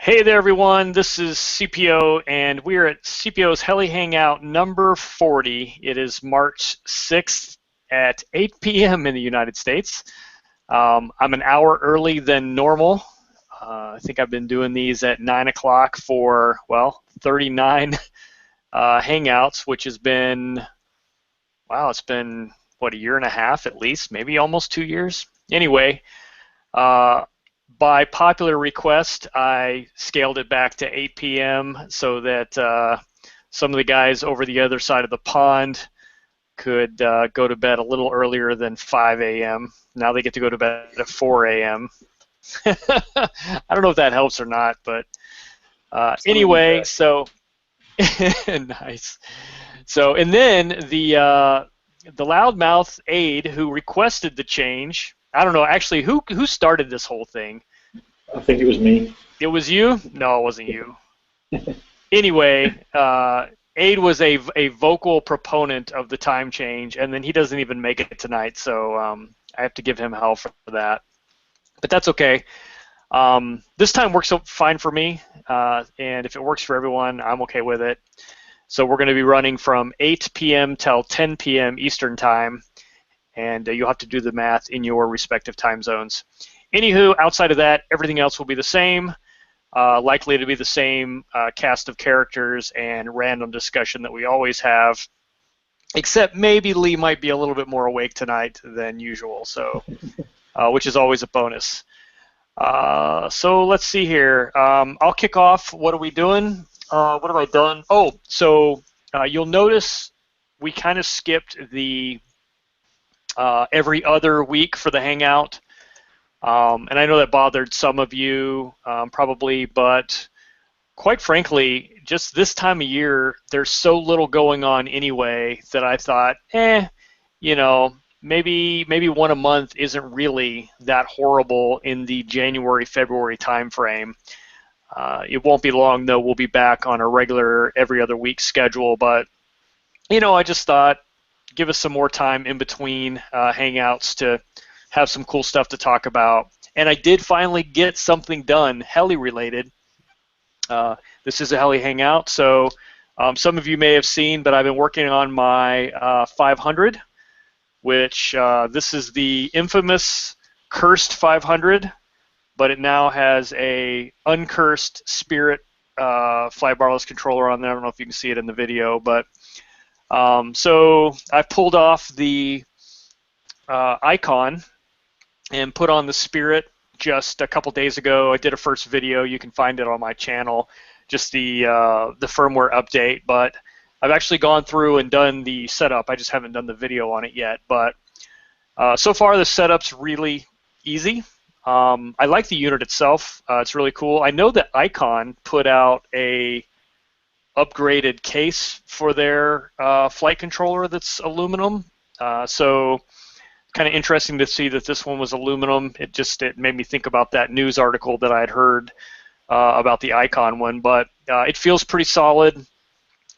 Hey there, everyone. This is CPO, and we're at CPO's Heli Hangout number 40. It is March 6th at 8 p.m. in the United States. I'm an hour early than normal. I think I've been doing these at 9 o'clock for, well, 39 Hangouts, which has been, wow, it's been, what, a year and a half at least, maybe almost 2 years. Anyway, by popular request, I scaled it back to 8 p.m. so that some of the guys over the other side of the pond could go to bed a little earlier than 5 a.m. Now they get to go to bed at 4 a.m. I don't know if that helps or not, but anyway, so nice. So, and then the loudmouth aide who requested the change. I don't know, actually, who started this whole thing? I think it was me. It was you? No, it wasn't you. Anyway, Aid was a vocal proponent of the time change, and then he doesn't even make it tonight, so I have to give him hell for that. But that's okay. This time works fine for me, and if it works for everyone, I'm okay with it. So we're going to be running from 8 p.m. till 10 p.m. Eastern Time, and you'll have to do the math in your respective time zones. Anywho, outside of that, everything else will be the same, likely to be the same cast of characters and random discussion that we always have, except maybe Lee might be a little bit more awake tonight than usual, so which is always a bonus. So let's see here. I'll kick off. What are we doing? What have I done? Oh, so you'll notice we kind of skipped the every other week for the Hangout. And I know that bothered some of you probably, but quite frankly, just this time of year, there's so little going on anyway that I thought, you know, maybe one a month isn't really that horrible in the January, February time frame. It won't be long, though. We'll be back on a regular every other week schedule, but, you know, I just thought, give us some more time in between Hangouts to have some cool stuff to talk about. And I did finally get something done, heli-related. This is a Heli Hangout, so some of you may have seen, but I've been working on my 500, which this is the infamous cursed 500, but it now has a uncursed Spirit fly barless controller on there. I don't know if you can see it in the video, but so I pulled off the icon and put on the Spirit just a couple days ago. I did a first video. You can find it on my channel, just the firmware update. But I've actually gone through and done the setup. I just haven't done the video on it yet. But so far, the setup's really easy. I like the unit itself. It's really cool. I know that Icon put out a upgraded case for their flight controller that's aluminum. So kind of interesting to see that this one was aluminum. It made me think about that news article that I had heard about the Icon one. But it feels pretty solid.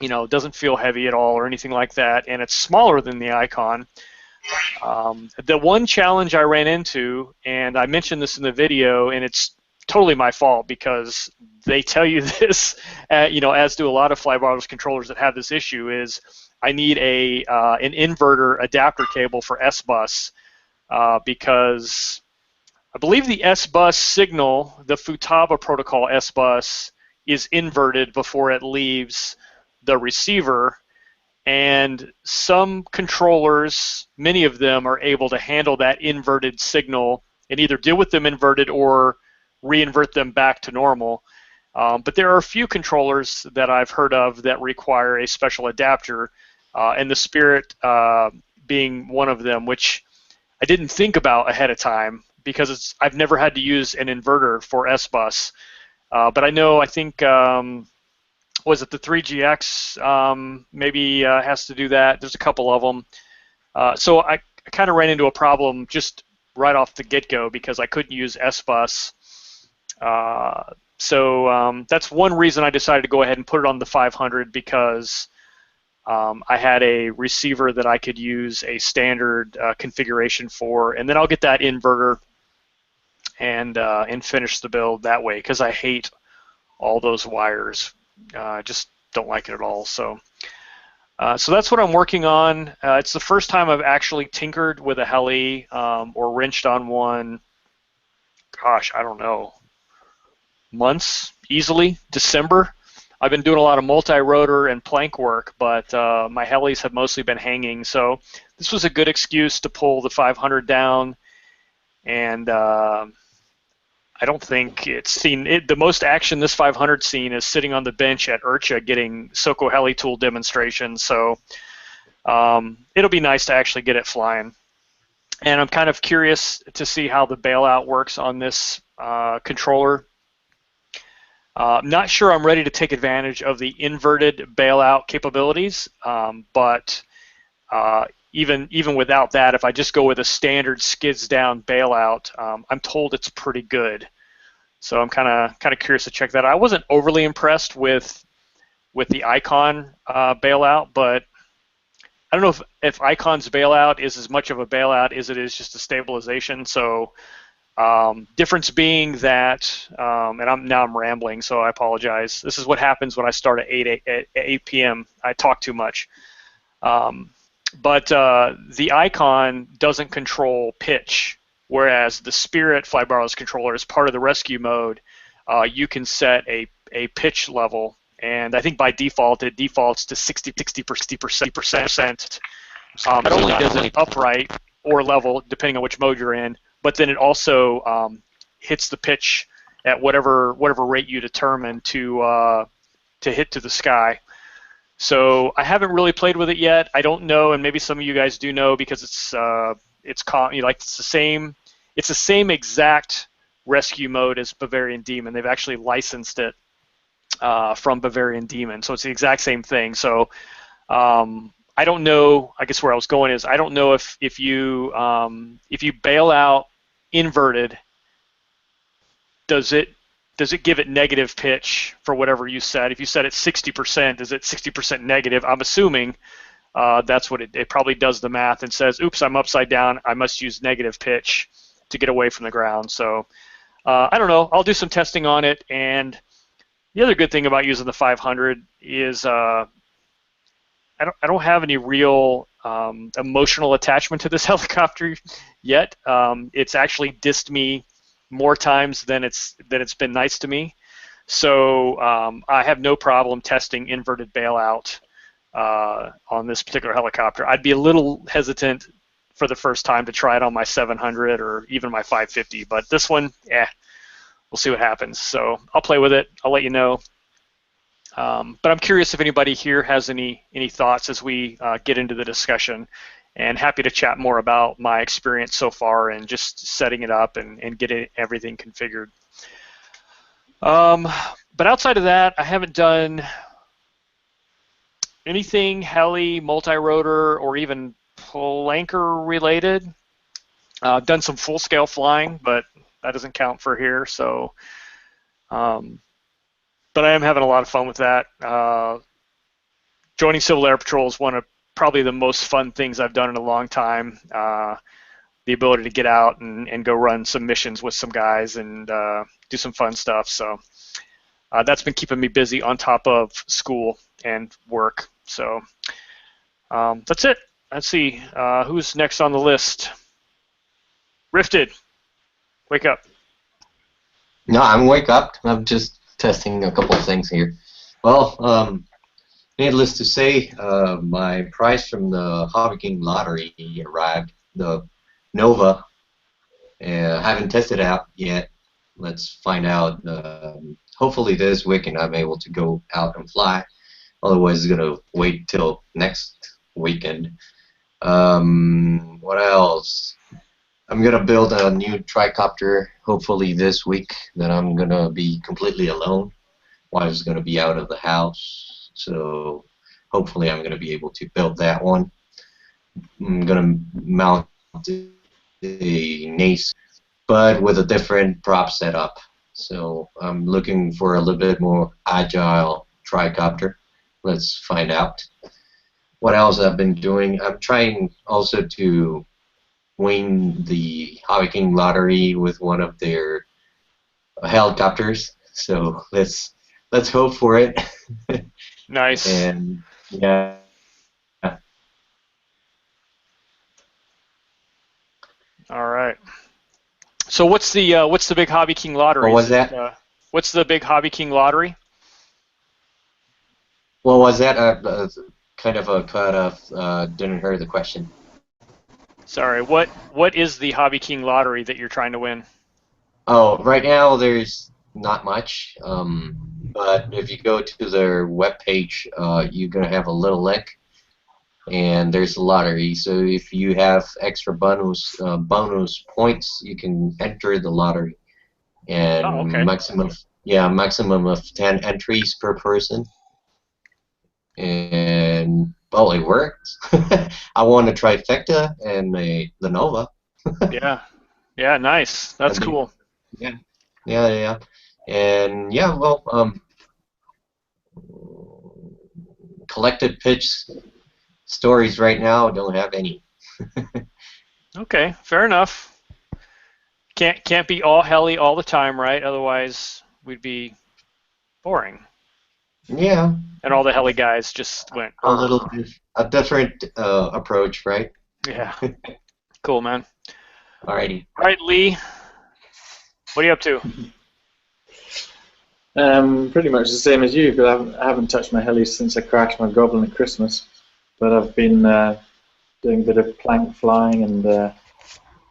You know, it doesn't feel heavy at all or anything like that, and it's smaller than the Icon. The one challenge I ran into, and I mentioned this in the video, and it's totally my fault because they tell you this, you know, as do a lot of fly barless controllers that have this issue, is I need an inverter adapter cable for S-Bus because I believe the S-Bus signal, the Futaba protocol S-Bus, is inverted before it leaves the receiver, and some controllers, many of them, are able to handle that inverted signal and either deal with them inverted or reinvert them back to normal. But there are a few controllers that I've heard of that require a special adapter, and the Spirit being one of them, which I didn't think about ahead of time because I've never had to use an inverter for S-Bus. But I think, was it the 3GX maybe has to do that. There's a couple of them. So I kind of ran into a problem just right off the get-go because I couldn't use S-Bus. So that's one reason I decided to go ahead and put it on the 500 because I had a receiver that I could use a standard configuration for, and then I'll get that inverter and finish the build that way because I hate all those wires. Just don't like it at all. So that's what I'm working on. It's the first time I've actually tinkered with a heli or wrenched on one. Gosh, I don't know, months easily. December. I've been doing a lot of multi-rotor and plank work, but my helis have mostly been hanging. So this was a good excuse to pull the 500 down, and I don't think it's seen it. The most action this 500 seen is sitting on the bench at IRCHA getting SoCo heli tool demonstrations. So it'll be nice to actually get it flying. And I'm kind of curious to see how the bailout works on this controller. I'm not sure I'm ready to take advantage of the inverted bailout capabilities, but even without that, if I just go with a standard skids down bailout, I'm told it's pretty good. So I'm kind of curious to check that out. I wasn't overly impressed with the Icon bailout, but I don't know if Icon's bailout is as much of a bailout as it is just a stabilization. So difference being that, and now I'm rambling, so I apologize. This is what happens when I start at 8 p.m. I talk too much. But the Icon doesn't control pitch, whereas the Spirit Flybarless controller, as part of the rescue mode, you can set a pitch level, and I think by default it defaults to 60%. Not only does it upright or level, depending on which mode you're in, but then it also hits the pitch at whatever rate you determine to hit to the sky. So I haven't really played with it yet. I don't know, and maybe some of you guys do know because it's the same exact rescue mode as Bavarian Demon. They've actually licensed it from Bavarian Demon, so it's the exact same thing. So I don't know. I guess where I was going is I don't know if you bail out inverted, does it give it negative pitch for whatever you set? If you set it 60%, is it 60% negative? I'm assuming that's what it probably does the math and says, oops, I'm upside down. I must use negative pitch to get away from the ground. So I don't know. I'll do some testing on it. And the other good thing about using the 500 is I don't have any real emotional attachment to this helicopter yet. It's actually dissed me more times than it's been nice to me. So I have no problem testing inverted bailout on this particular helicopter. I'd be a little hesitant for the first time to try it on my 700 or even my 550, but this one, we'll see what happens. So I'll play with it. I'll let you know. But I'm curious if anybody here has any thoughts as we get into the discussion, and happy to chat more about my experience so far and just setting it up and getting everything configured. But outside of that, I haven't done anything heli, multi-rotor, or even planker related. I've done some full-scale flying, but that doesn't count for here. So, but I am having a lot of fun with that. Joining Civil Air Patrol is one of probably the most fun things I've done in a long time. The ability to get out and go run some missions with some guys and do some fun stuff. So that's been keeping me busy on top of school and work. So that's it. Let's see. Who's next on the list? Rifted, wake up. No, I'm wake up. I'm just testing a couple of things here. Well, needless to say, my prize from the Hobby King lottery arrived. The Nova. Haven't tested it out yet. Let's find out. Hopefully this weekend I'm able to go out and fly. Otherwise, it's gonna wait till next weekend. What else? I'm gonna build a new tricopter. Hopefully this week. Then I'm gonna be completely alone. Wife's gonna be out of the house, so hopefully I'm gonna be able to build that one. I'm gonna mount a NACE, but with a different prop setup. So I'm looking for a little bit more agile tricopter. Let's find out. What else I've been doing? I'm trying also to win the Hobby King lottery with one of their helicopters. So let's let's hope for it. Nice. And yeah. All right. So what's the big Hobby King lottery? What was that? What's the big Hobby King lottery? What was that? Kind of a cut off. Didn't hear the question. Sorry. What is the Hobby King lottery that you're trying to win? Oh, right now there's not much. But if you go to their webpage, you're gonna have a little link, and there's a lottery. So if you have extra bonus points, you can enter the lottery, Oh, and okay. maximum of 10 entries per person. And well, it worked. I won a trifecta and the Nova. Yeah. Yeah. Nice. I That's mean, cool. yeah, yeah, and yeah, well, collected pitch stories right now don't have any. Okay. Fair enough. Can't be all heli all the time, right? Otherwise, we'd be boring. Yeah, And all the heli guys just went. a different approach, right? Yeah. Cool, man. Alrighty. All right, Lee. What are you up to? Pretty much the same as you, because I haven't touched my heli since I crashed my Goblin at Christmas. But I've been doing a bit of plank flying and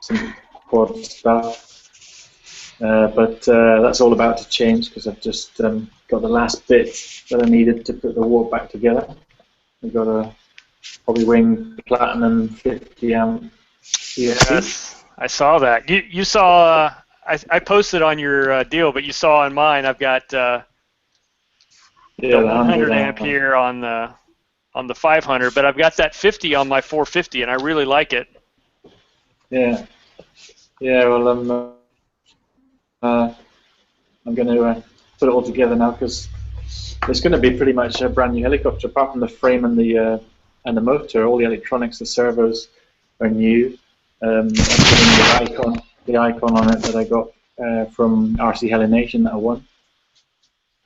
some quad stuff. But that's all about to change because I've just got the last bit that I needed to put the warp back together. I've got a Hobby Wing Platinum 50 amp ESC. Yes, I saw that. You saw. I posted on your deal, but you saw on mine. I've got the 100 amp here on the 500, but I've got that 50 on my 450, and I really like it. Yeah. Yeah. Well, I'm going to put it all together now because it's going to be pretty much a brand new helicopter. Apart from the frame and the motor, all the electronics, the servos are new. I'm putting the icon on it that I got from RC Heli Nation that I won.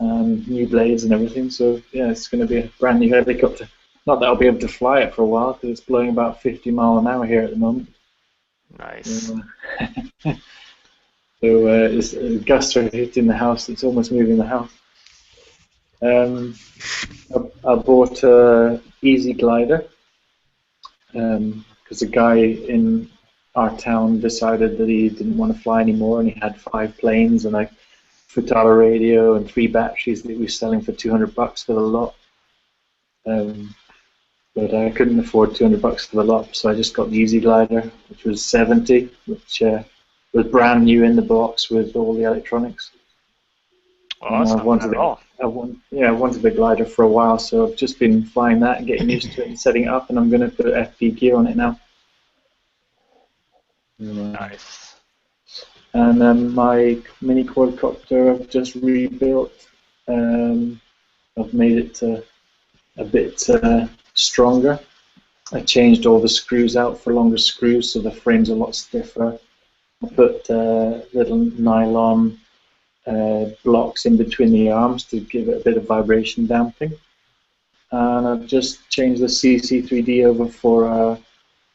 New blades and everything. So yeah, it's going to be a brand new helicopter. Not that I'll be able to fly it for a while because it's blowing about 50 miles an hour here at the moment. Nice. So gusts are hitting the house. It's almost moving the house. I bought a Easy Glider because a guy in our town decided that he didn't want to fly anymore, and he had 5 planes and a Futaba radio and 3 batteries that he was selling for $200 for the lot. But I couldn't afford $200 for the lot, so I just got the Easy Glider, which was 70, which was brand new in the box with all the electronics. Well, that's not bad at all. I wanted the glider for a while, so I've just been flying that and getting used to it and setting it up, and I'm going to put FP gear on it now. Nice. And my mini quadcopter I've just rebuilt. I've made it a bit stronger. I changed all the screws out for longer screws, so the frame's a lot stiffer. I put little nylon blocks in between the arms to give it a bit of vibration damping. And I've just changed the CC3D over for,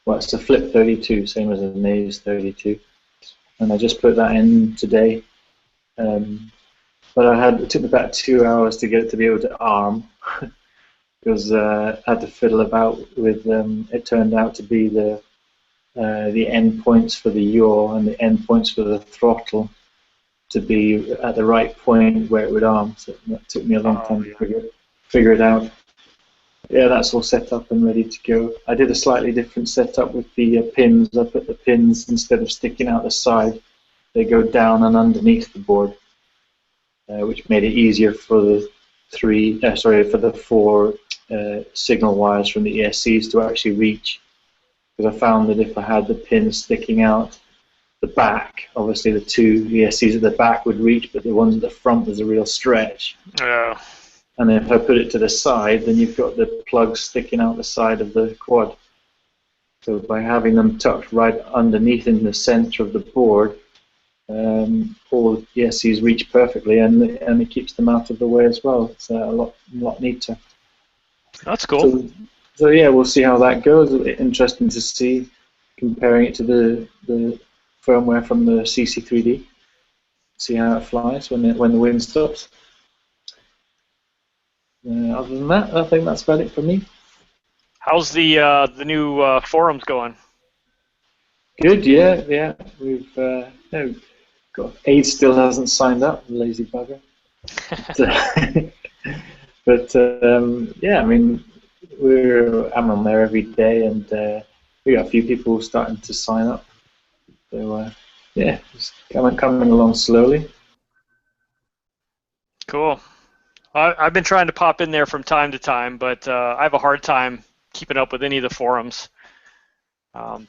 well, it's a Flip 32, same as an A's 32. And I just put that in today. But it took me about 2 hours to get it to be able to arm because I had to fiddle about with, it turned out to be the end points for the yaw and the end points for the throttle to be at the right point where it would arm. So that took me a long time to figure it out. Yeah, that's all set up and ready to go. I did a slightly different setup with the pins. I put the pins, instead of sticking out the side, they go down and underneath the board, which made it easier for the 4 signal wires from the ESCs to actually reach. Because I found that if I had the pins sticking out the back, obviously the 2 ESCs at the back would reach, but the ones at the front was a real stretch. Yeah. And then if I put it to the side, then you've got the plugs sticking out the side of the quad. So by having them tucked right underneath in the center of the board, all the ESCs reach perfectly, and it keeps them out of the way as well. It's a lot neater. That's cool. So yeah, we'll see how that goes. Interesting to see, comparing it to the firmware from the CC3D. See how it flies when the wind stops. Other than that, I think that's about it for me. How's the new forums going? Good, yeah. We've got Aid still hasn't signed up, lazy bugger. But yeah, I mean, I'm on there every day, and we got a few people starting to sign up. So yeah, it's coming along slowly. Cool. I've been trying to pop in there from time to time, but I have a hard time keeping up with any of the forums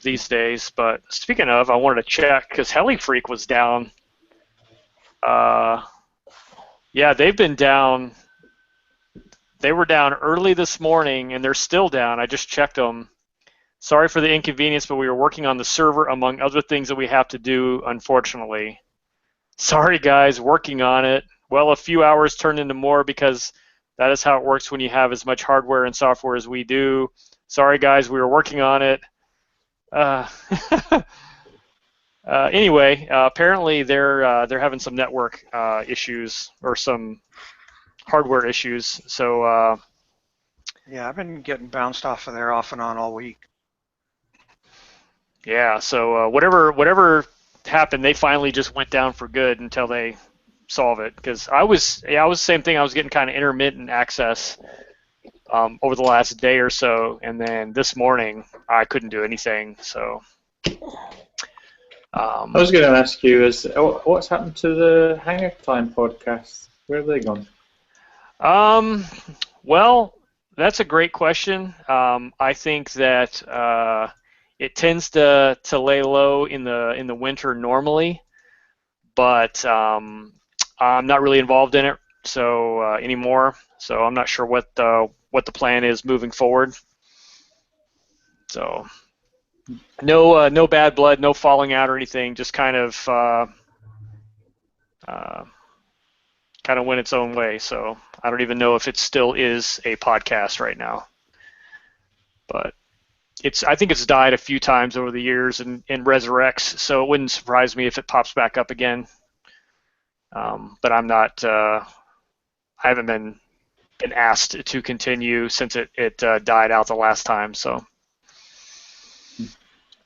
these days. But speaking of, I wanted to check because Heli Freak was down. Yeah, they've been down. They were down early this morning, and they're still down. I just checked them. Sorry for the inconvenience, but we were working on the server, among other things that we have to do, unfortunately. Sorry, guys, working on it. Well, a few hours turned into more because that is how it works when you have as much hardware and software as we do. Sorry, guys, we were working on it. Anyway, apparently they're having some network issues or some hardware issues. So yeah, I've been getting bounced off of there off and on all week. yeah, so whatever happened, they finally just went down for good until they solve it. Because I was the same thing. I was getting kind of intermittent access over the last day or so, and then this morning I couldn't do anything. So I was going to ask you, what's happened to the Hangar Time podcast? Where have they gone? Well, that's a great question. I think that it tends to lay low in the winter normally, but I'm not really involved in it anymore. So I'm not sure what the plan is moving forward. So no bad blood, no falling out or anything. Just kind of went its own way. So I don't even know if it still is a podcast right now. But I think it's died a few times over the years and resurrects. So it wouldn't surprise me if it pops back up again. But I'm not. I haven't been asked to continue since it died out the last time. So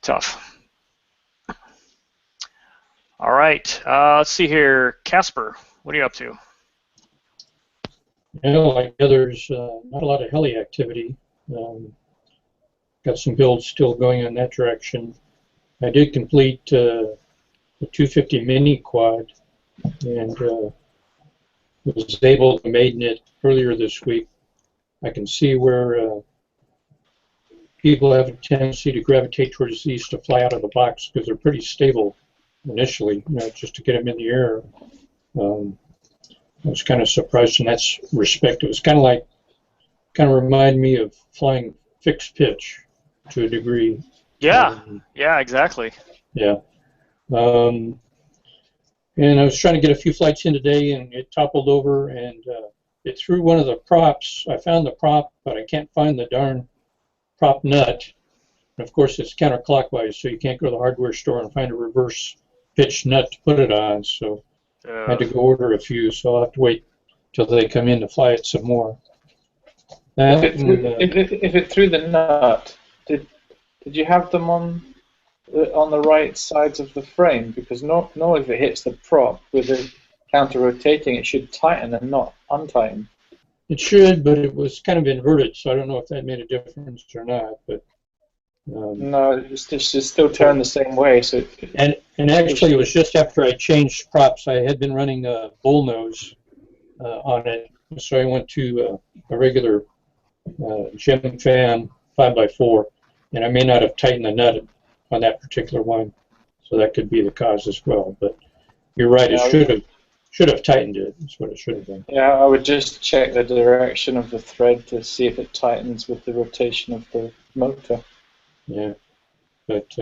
tough. All right. Let's see here, Casper. What are you up to? Like others, not a lot of heli activity. Got some builds still going in that direction. I did complete the 250 mini quad and was able to maiden it earlier this week. I can see where people have a tendency to gravitate towards these to fly out of the box because they're pretty stable initially, just to get them in the air. I was kind of surprised in that respect. It was kind of remind me of flying fixed pitch to a degree. Yeah, yeah, exactly. Yeah. And I was trying to get a few flights in today, and it toppled over, and it threw one of the props. I found the prop, but I can't find the darn prop nut. And of course, it's counterclockwise, so you can't go to the hardware store and find a reverse pitch nut to put it on. So I had to go order a few, so I'll have to wait till they come in to fly it some more. If it threw the nut, did you have them on the right sides of the frame? Because normally if it hits the prop with the counter rotating, it should tighten and not untighten. It should, but it was kind of inverted, so I don't know if that made a difference or not. But no, it's still turned the same way. So and actually, it was just after I changed props. I had been running a bullnose on it, so I went to a regular gem fan 5x4, and I may not have tightened the nut on that particular one, so that could be the cause as well. But you're right; it should have tightened it. That's what it should have been. Yeah, I would just check the direction of the thread to see if it tightens with the rotation of the motor. Yeah, but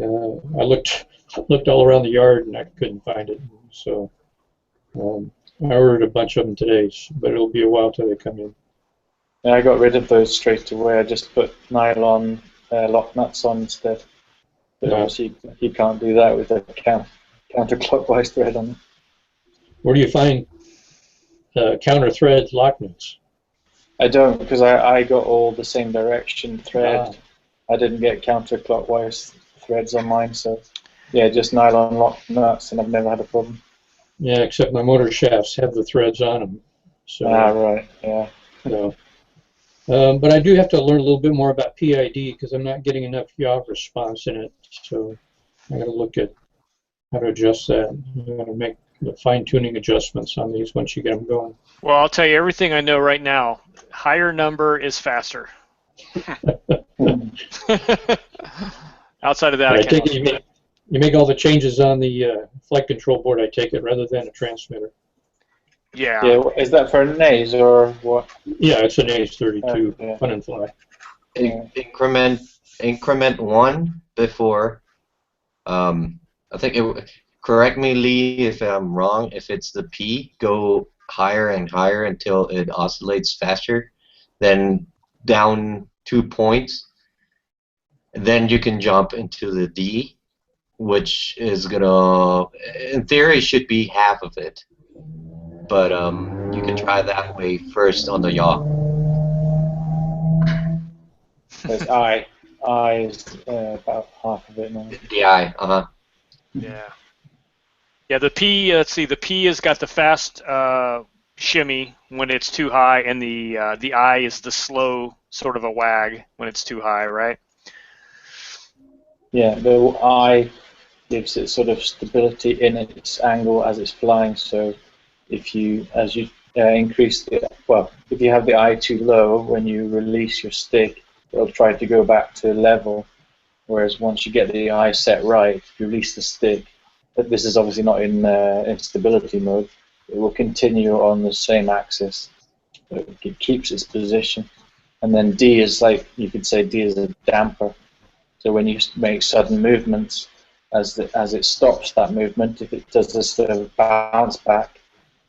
I looked all around the yard and I couldn't find it. So I ordered a bunch of them today, but it'll be a while till they come in. Yeah, I got rid of those straight away. I just put nylon lock nuts on instead. But Yeah. obviously you can't do that with a counterclockwise thread on it. Where do you find counter thread lock nuts? I don't, because I got all the same direction thread. Ah. I didn't get counterclockwise threads on mine, so yeah, just nylon lock nuts, and I've never had a problem. Yeah, except my motor shafts have the threads on them. So, right, yeah. so but I do have to learn a little bit more about PID because I'm not getting enough yaw response in it. So I got to look at how to adjust that. I'm going to make the fine-tuning adjustments on these once you get them going. Well, I'll tell you everything I know right now. Higher number is faster. Outside of that, I I take can't. it you make all the changes on the flight control board, I take it, rather than a transmitter. Yeah. Yeah, is that for nays or what? Yeah, it's an ACE32, yeah. Fun and Fly. Increment 1 before. I think correct me, Lee, if I'm wrong. If it's the P, go higher and higher until it oscillates faster. Then down 2 points. Then you can jump into the D, which is gonna, in theory, should be half of it. But you can try that way first on the yaw. There's I is about half of it now. The I, Yeah. Yeah, the P, let's see, the P has got the fast shimmy when it's too high, and the I is the slow sort of a wag when it's too high, right? Yeah, the I gives it sort of stability in its angle as it's flying. So if you, as you increase the, well, if you have the I too low, when you release your stick, it'll try to go back to level. Whereas once you get the I set right, if you release the stick, but this is obviously not in stability mode, it will continue on the same axis. So it keeps its position. And then D is like, you could say D is a damper. So when you make sudden movements, as it stops that movement, if it does a sort of bounce back,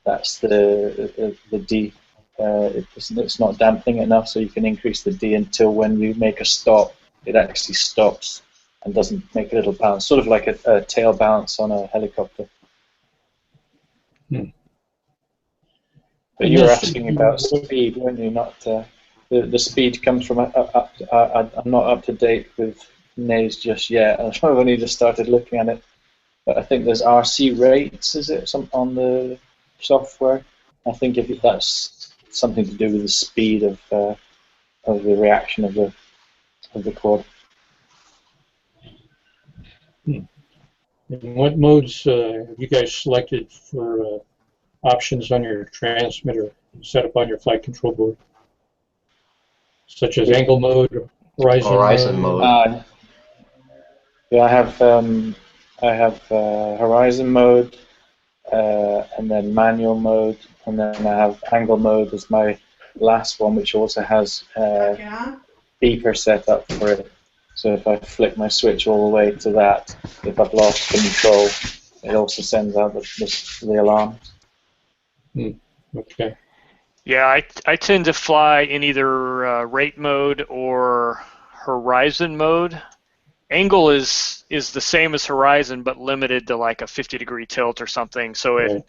that's the D. It's not damping enough, so you can increase the D until when you make a stop, it actually stops and doesn't make a little bounce, sort of like a tail bounce on a helicopter. Hmm. But you were asking about speed, weren't you? Not the speed comes from. I'm not up to date with nays just yet. I've only just started looking at it. But I think there's RC rates, is it, on the software? I think if that's something to do with the speed of the reaction of the quad. And what modes have you guys selected for options on your transmitter set up on your flight control board? Such as angle mode, horizon mode. Yeah, I have horizon mode, and then manual mode, and then I have angle mode as my last one, which also has beeper set up for it. So if I flick my switch all the way to that, if I've lost control, it also sends out the alarm. Okay. Yeah, I tend to fly in either rate mode or horizon mode. Angle is the same as horizon, but limited to like a 50-degree tilt or something. So it,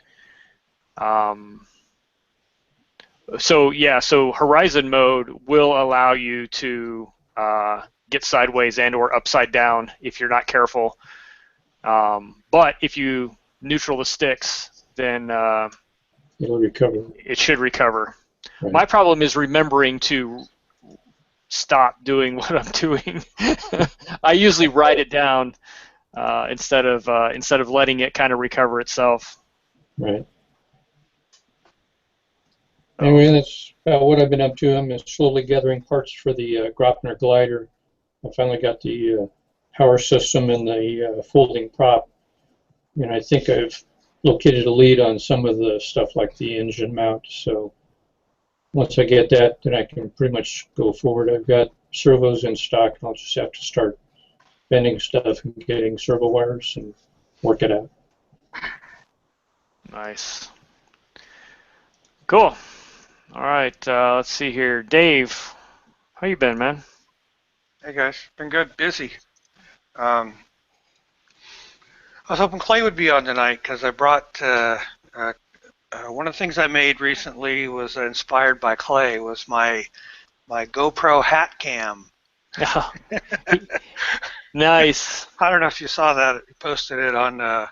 so horizon mode will allow you to get sideways and or upside down if you're not careful. But if you neutral the sticks, then it'll recover. It should recover. Right. My problem is remembering to stop doing what I'm doing. I usually write it down instead of letting it kind of recover itself. Right. Anyway, that's about what I've been up to. I'm slowly gathering parts for the Gropner glider. I finally got the power system and the folding prop, and I think I've located a lead on some of the stuff like the engine mount. So once I get that, then I can pretty much go forward. I've got servos in stock, and I'll just have to start bending stuff and getting servo wires and work it out. Nice. Cool. All right. Let's see here. Dave, how you been, man? Hey guys, been good, busy. I was hoping Clay would be on tonight because I brought one of the things I made recently was inspired by Clay. Was my GoPro hat cam. Nice. I don't know if you saw that. You posted it on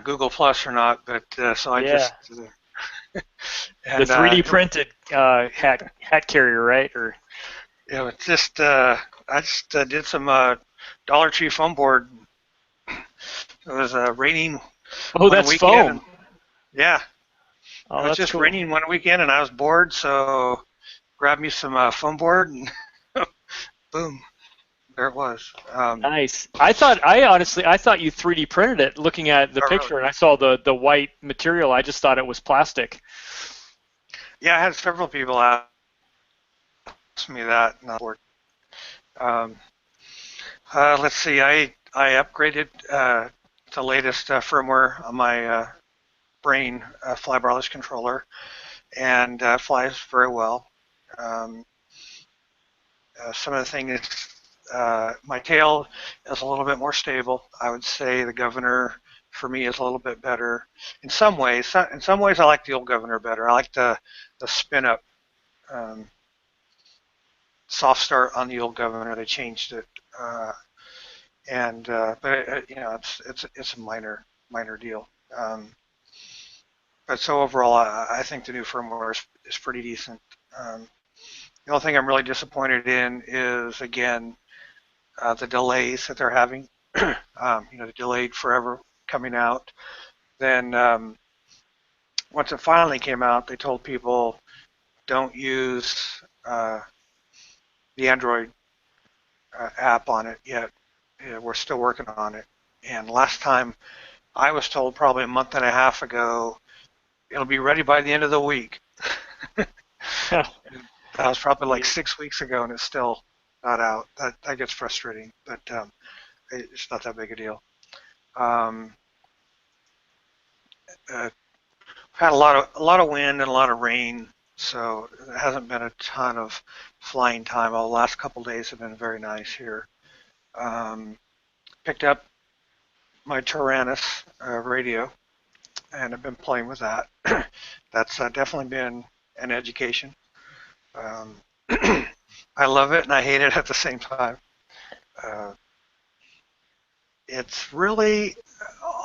Google Plus or not, but so I Yeah. just The 3D printed hat carrier, right? Or it's just I just did some Dollar Tree foam board. It was raining oh, one that's weekend. foam. Yeah, Oh, it was that's just cool. raining one weekend, and I was bored, so grabbed me some foam board, and boom, there it was. Nice. I honestly thought you 3D printed it. Looking at the Oh, really? picture, and I saw the white material. I just thought it was plastic. Yeah, I had several people ask me that. Um, let's see. I upgraded the latest firmware on my Brain flybarless controller, and flies very well. Um, some of the things, my tail is a little bit more stable. I would say the governor for me is a little bit better in some ways. In some ways, I like the old governor better. I like the spin up um, soft start on the old governor. They changed it, but you know it's a minor deal. But so overall, I think the new firmware is pretty decent. Um, the only thing I'm really disappointed in is again the delays that they're having. They delayed forever coming out. Then once it finally came out, they told people don't use the Android app on it yet. We're still working on it. And last time I was told probably a month and a half ago, it'll be ready by the end of the week. That was probably like 6 weeks ago, and it's still not out. That gets frustrating, but it's not that big a deal. Had a lot of wind and a lot of rain, so there hasn't been a ton of flying time. Well, the last couple days have been very nice here. Picked up my Tyrannus radio, and I've been playing with that. That's definitely been an education. Um, I love it and I hate it at the same time. Uh, it's really,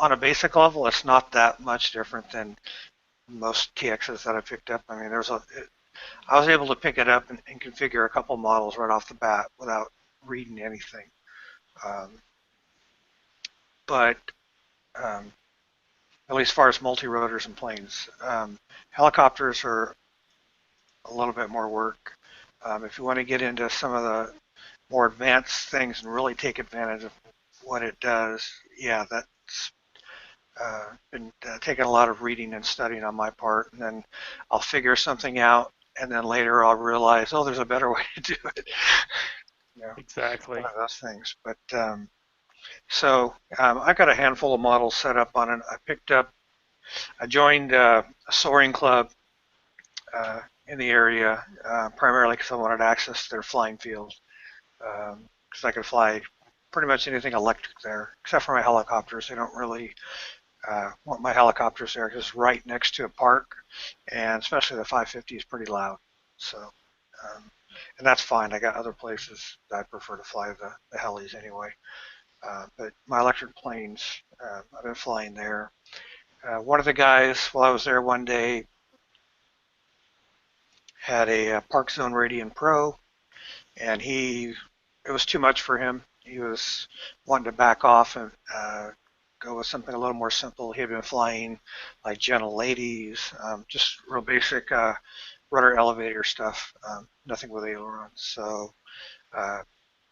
on a basic level, it's not that much different than most TXs that I picked up. I mean, I was able to pick it up and configure a couple models right off the bat without reading anything. Um, but at least as far as multi-rotors and planes, helicopters are a little bit more work. If you want to get into some of the more advanced things and really take advantage of what it does, yeah, that's been taking a lot of reading and studying on my part, and then I'll figure something out, and then later I'll realize, oh, there's a better way to do it. Exactly. One of those things. But I've got a handful of models set up on it. I joined a soaring club in the area, primarily because I wanted access to their flying field, because I could fly pretty much anything electric there, except for my helicopters. They don't really want my helicopters there because it's right next to a park, and especially the 550 is pretty loud. So, and that's fine. I got other places that I prefer to fly the helis anyway. But my electric planes, I've been flying there. One of the guys, while I was there one day, had a Park Zone Radian Pro, and it was too much for him. He was wanting to back off and go with something a little more simple. He had been flying like Gentle Ladies, just real basic rudder elevator stuff, nothing with ailerons. So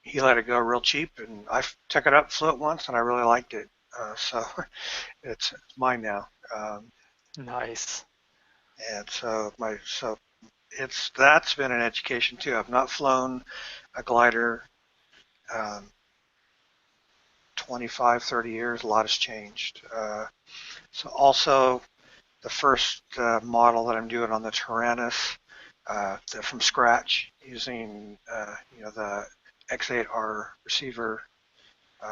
he let it go real cheap, and I took it up, flew it once, and I really liked it. So it's mine now. Nice. And that's been an education too. I've not flown a glider. Um, 25, 30 years, a lot has changed. So also, the first model that I'm doing on the Tyrannus from scratch using the X8R receiver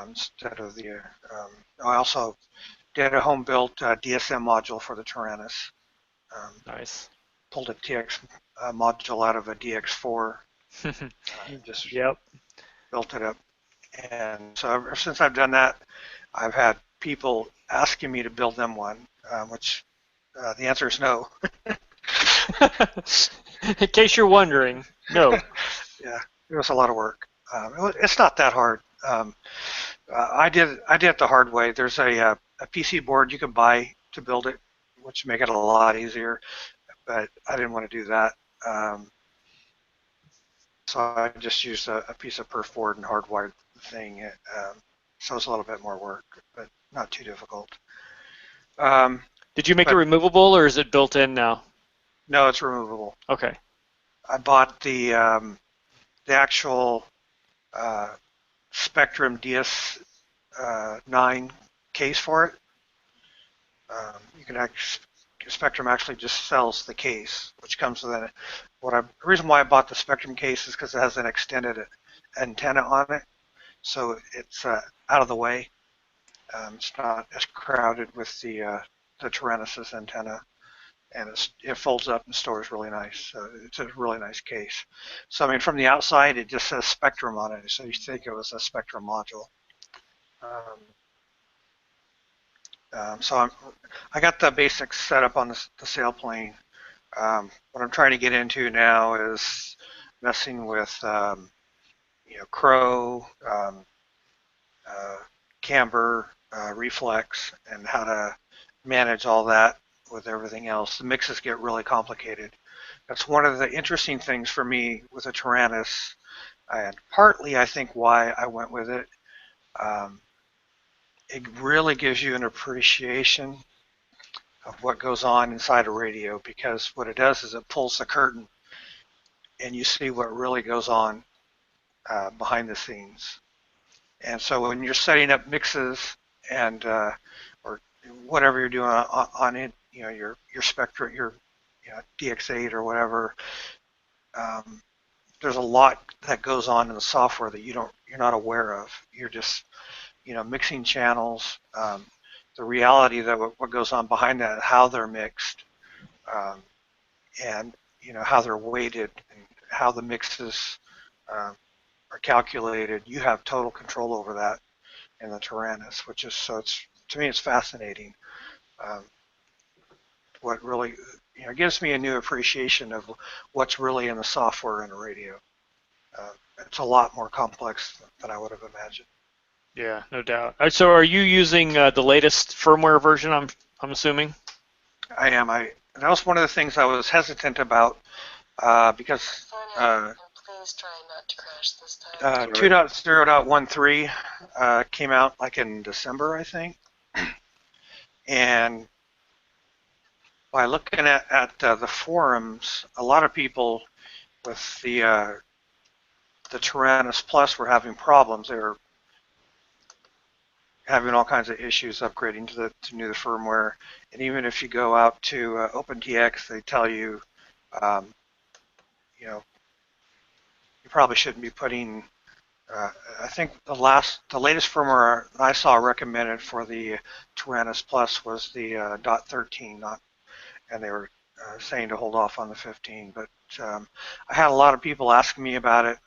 instead of the. I also did a home-built DSM module for the Tyrannus. Nice. Pulled a TX module out of a DX4. Just Yep. built it up. And so ever since I've done that, I've had people asking me to build them one, which the answer is no. In case you're wondering, no. Yeah, it was a lot of work. It's not that hard. I did it the hard way. There's a PC board you can buy to build it, which make it a lot easier. But I didn't want to do that, so I just used a piece of perf board and hardwired the thing. So it's a little bit more work, but not too difficult. Did you make it removable, or is it built in now? No, it's removable. Okay. I bought the actual Spectrum DS9 case for it. Spectrum actually just sells the case, which comes with it. The reason why I bought the Spectrum case is because it has an extended antenna on it, so it's out of the way. It's not as crowded with the Tyrannus' antenna, and it folds up and stores really nice. So it's a really nice case. So I mean, from the outside, it just says Spectrum on it, so you think it was a Spectrum module. So I got the basics set up on the sailplane. What I'm trying to get into now is messing with crow, camber, reflex, and how to manage all that with everything else. The mixes get really complicated. That's one of the interesting things for me with a Tyrannus, and partly I think why I went with it. It really gives you an appreciation of what goes on inside a radio, because what it does is it pulls the curtain and you see what really goes on behind the scenes. And so when you're setting up mixes and or whatever you're doing on it, your Spectra, your DX8 or whatever, there's a lot that goes on in the software that you're not aware of. You're just mixing channels, the reality that what goes on behind that, how they're mixed, and how they're weighted, and how the mixes are calculated. You have total control over that in the Tyrannus, which is to me it's fascinating. What really gives me a new appreciation of what's really in the software in a radio. It's a lot more complex than I would have imagined. Yeah, no doubt. So are you using the latest firmware version, I'm assuming? I am. That was one of the things I was hesitant about because please try not to crash this time. 2.0.13 came out like in December, I think. And by looking at the forums, a lot of people with the Tyrannus Plus were having problems. They were having all kinds of issues upgrading to the firmware. And even if you go out to OpenTX, they tell you, you probably shouldn't be putting. I think the latest firmware I saw recommended for the Tyrannus Plus was the .13, and they were saying to hold off on the 15. But I had a lot of people asking me about it,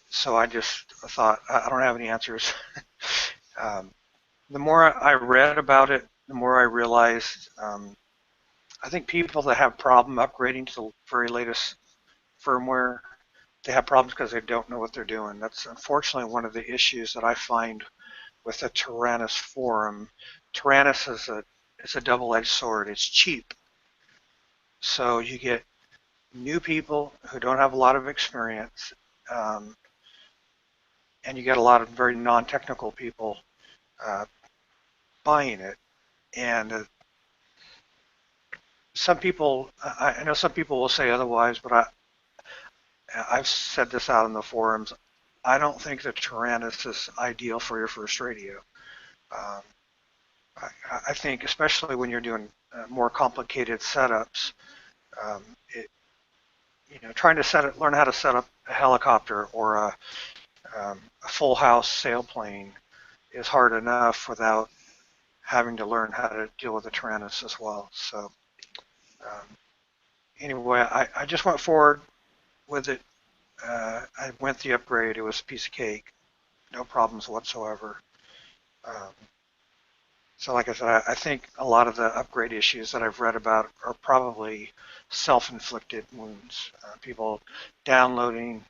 so I just thought I don't have any answers. The more I read about it, the more I realized I think people that have problem upgrading to the very latest firmware, they have problems because they don't know what they're doing. That's unfortunately one of the issues that I find with the Tyrannus forum. Tyrannus is a double-edged sword. It's cheap. So you get new people who don't have a lot of experience, and you get a lot of very non-technical people buying it. And some people, I know some people will say otherwise, but I've said this out in the forums. I don't think the Tyrannus is ideal for your first radio. Um, I think, especially when you're doing more complicated setups, um, it, trying to learn how to set up a helicopter or a full house sailplane is hard enough without having to learn how to deal with the Tyrannus as well. So um, anyway, I just went forward with it. I went the upgrade. It was a piece of cake. No problems whatsoever. Um, so like I said, I think a lot of the upgrade issues that I've read about are probably self-inflicted wounds. People downloading.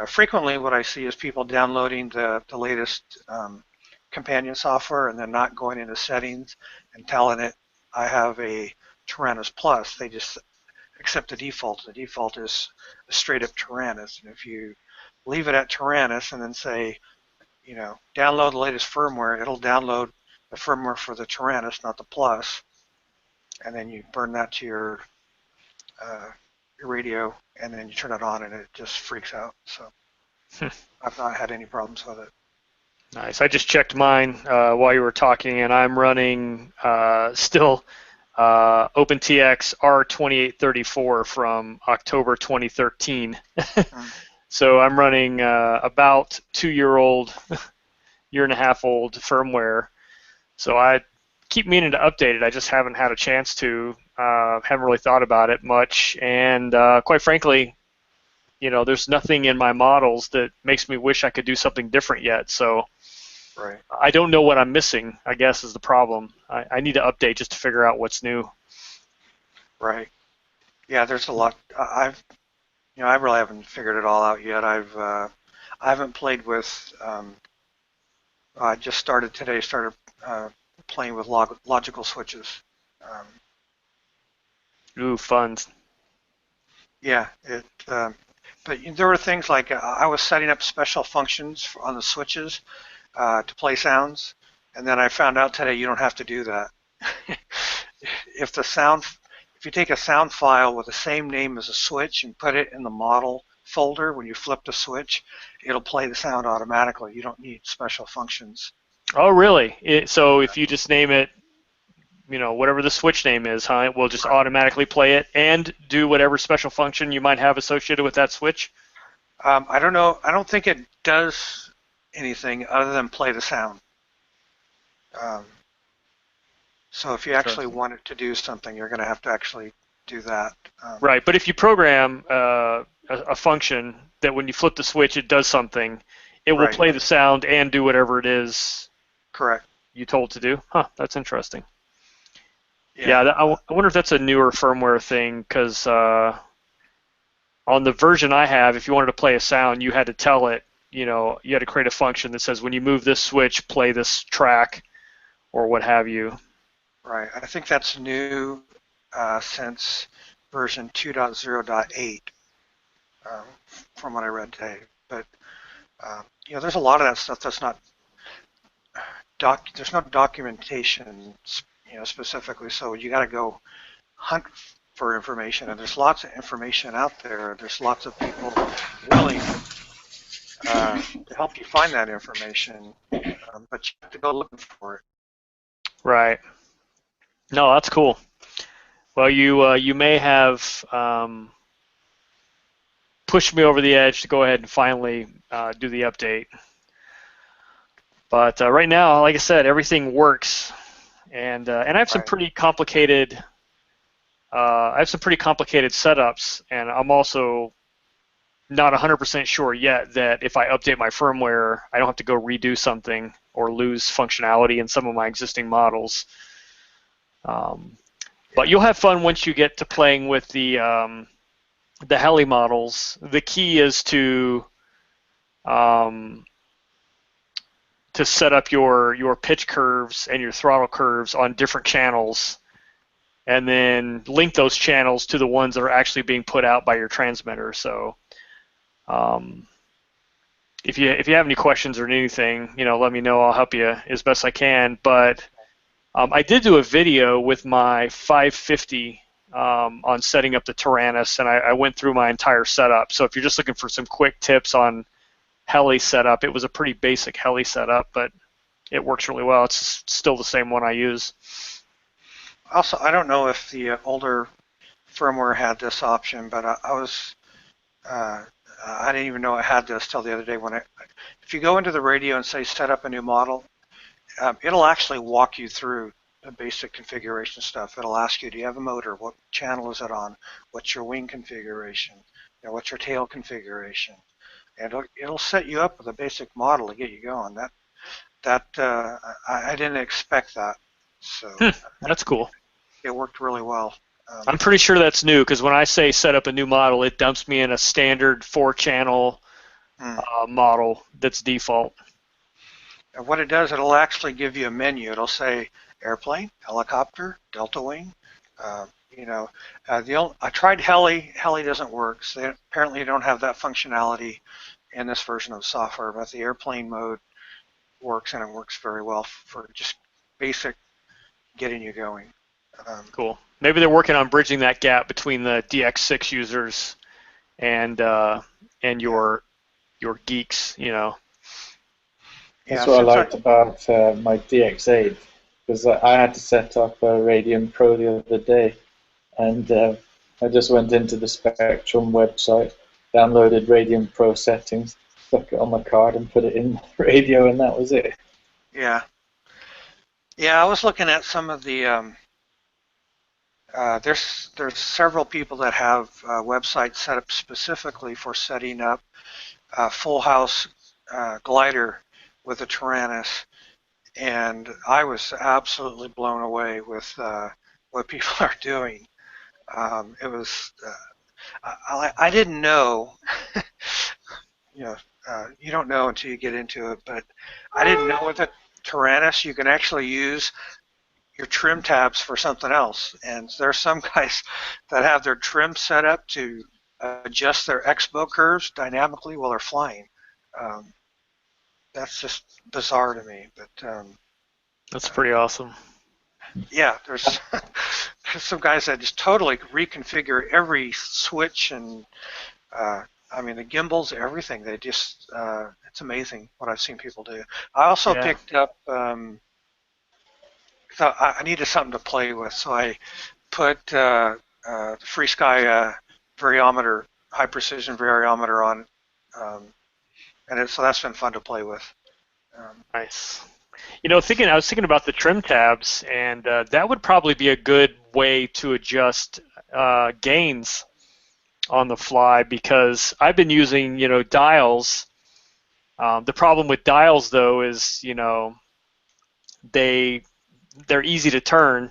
Frequently what I see is people downloading the latest companion software and then not going into settings and telling it, I have a Tyrannus Plus. They just accept the default. The default is a straight up Tyrannus. And if you leave it at Tyrannus and then say, download the latest firmware, it'll download the firmware for the Tyrannus, not the Plus. And then you burn that to your radio, and then you turn it on, and it just freaks out. So I've not had any problems with it. Nice. I just checked mine while you were talking, and I'm running still OpenTX R2834 from October 2013. So I'm running about 2-year-old, year and a half old firmware. So I keep meaning to update it. I just haven't had a chance to. Haven't really thought about it much, and quite frankly, there's nothing in my models that makes me wish I could do something different yet. So right. I don't know what I'm missing, I guess, is the problem. I need to update just to figure out what's new. Right. Yeah, there's a lot. I really haven't figured it all out yet. I haven't played with. I just started today. Started playing with logical switches. Ooh, fun. Yeah, but there were things like I was setting up special functions on the switches to play sounds, and then I found out today you don't have to do that. If you take a sound file with the same name as a switch and put it in the model folder, when you flip the switch, it'll play the sound automatically. You don't need special functions. Oh, really? So if you just name it, whatever the switch name is, it will just automatically play it and do whatever special function you might have associated with that switch? I don't know. I don't think it does anything other than play the sound. So if you actually want it to do something, you're going to have to actually do that. Right, but if you program a function that when you flip the switch, it does something, it will play the sound and do whatever it is correct you told to do. Huh, that's interesting. Yeah, I wonder if that's a newer firmware thing, because on the version I have, if you wanted to play a sound, you had to tell it, you had to create a function that says when you move this switch, play this track, or what have you. Right. I think that's new since version 2.0.8, from what I read today. But there's a lot of that stuff that's not there's no documentation, specifically. So you got to go hunt for information, and there's lots of information out there. There's lots of people willing to help you find that information, but you have to go looking for it. Right. No, that's cool. Well, you may have pushed me over the edge to go ahead and finally do the update. But right now, like I said, everything works, and I have some pretty complicated. I have some pretty complicated setups, and I'm also not 100% sure yet that if I update my firmware, I don't have to go redo something or lose functionality in some of my existing models. But you'll have fun once you get to playing with the heli models. The key is to set up your pitch curves and your throttle curves on different channels, and then link those channels to the ones that are actually being put out by your transmitter. So if you have any questions or anything, let me know. I'll help you as best I can. But I did do a video with my 550 on setting up the Tyrannus, and I went through my entire setup. So if you're just looking for some quick tips on heli setup. It was a pretty basic heli setup, but it works really well. It's still the same one I use. Also, I don't know if the older firmware had this option, but I didn't even know it had this till the other day. If you go into the radio and say set up a new model, it'll actually walk you through the basic configuration stuff. It'll ask you, do you have a motor? What channel is it on? What's your wing configuration? What's your tail configuration? And it'll set you up with a basic model to get you going. I didn't expect that, so That's cool. It worked really well. I'm pretty sure that's new, because when I say set up a new model, it dumps me in a standard 4-channel model that's default. And what it does, it'll actually give you a menu. It'll say airplane, helicopter, delta wing. I tried heli. Heli doesn't work. So apparently, you don't have that functionality in this version of the software. But the airplane mode works, and it works very well for just basic getting you going. Cool. Maybe they're working on bridging that gap between the DX6 users and your geeks. That's what I liked about my DX8, because I had to set up a Radian Pro the other day, and I just went into the Spectrum website, downloaded Radian Pro settings, stuck it on my card, and put it in the radio, and that was it. Yeah. Yeah, I was looking at some of the. There's several people that have websites set up specifically for setting up a full house glider with a Tyrannus, and I was absolutely blown away with what people are doing. It was I didn't know, you don't know until you get into it, but I didn't know with a Tyrannus you can actually use your trim tabs for something else. And there are some guys that have their trim set up to adjust their expo curves dynamically while they're flying. That's just bizarre to me, but that's pretty awesome. Yeah, there's some guys that just totally reconfigure every switch and the gimbals, everything. They just it's amazing what I've seen people do. I also picked up. Thought I needed something to play with, so I put the Free Sky variometer, high precision variometer on, so that's been fun to play with. Nice. I was thinking about the trim tabs, and that would probably be a good way to adjust gains on the fly, because I've been using, dials. The problem with dials, though, is, they're easy to turn.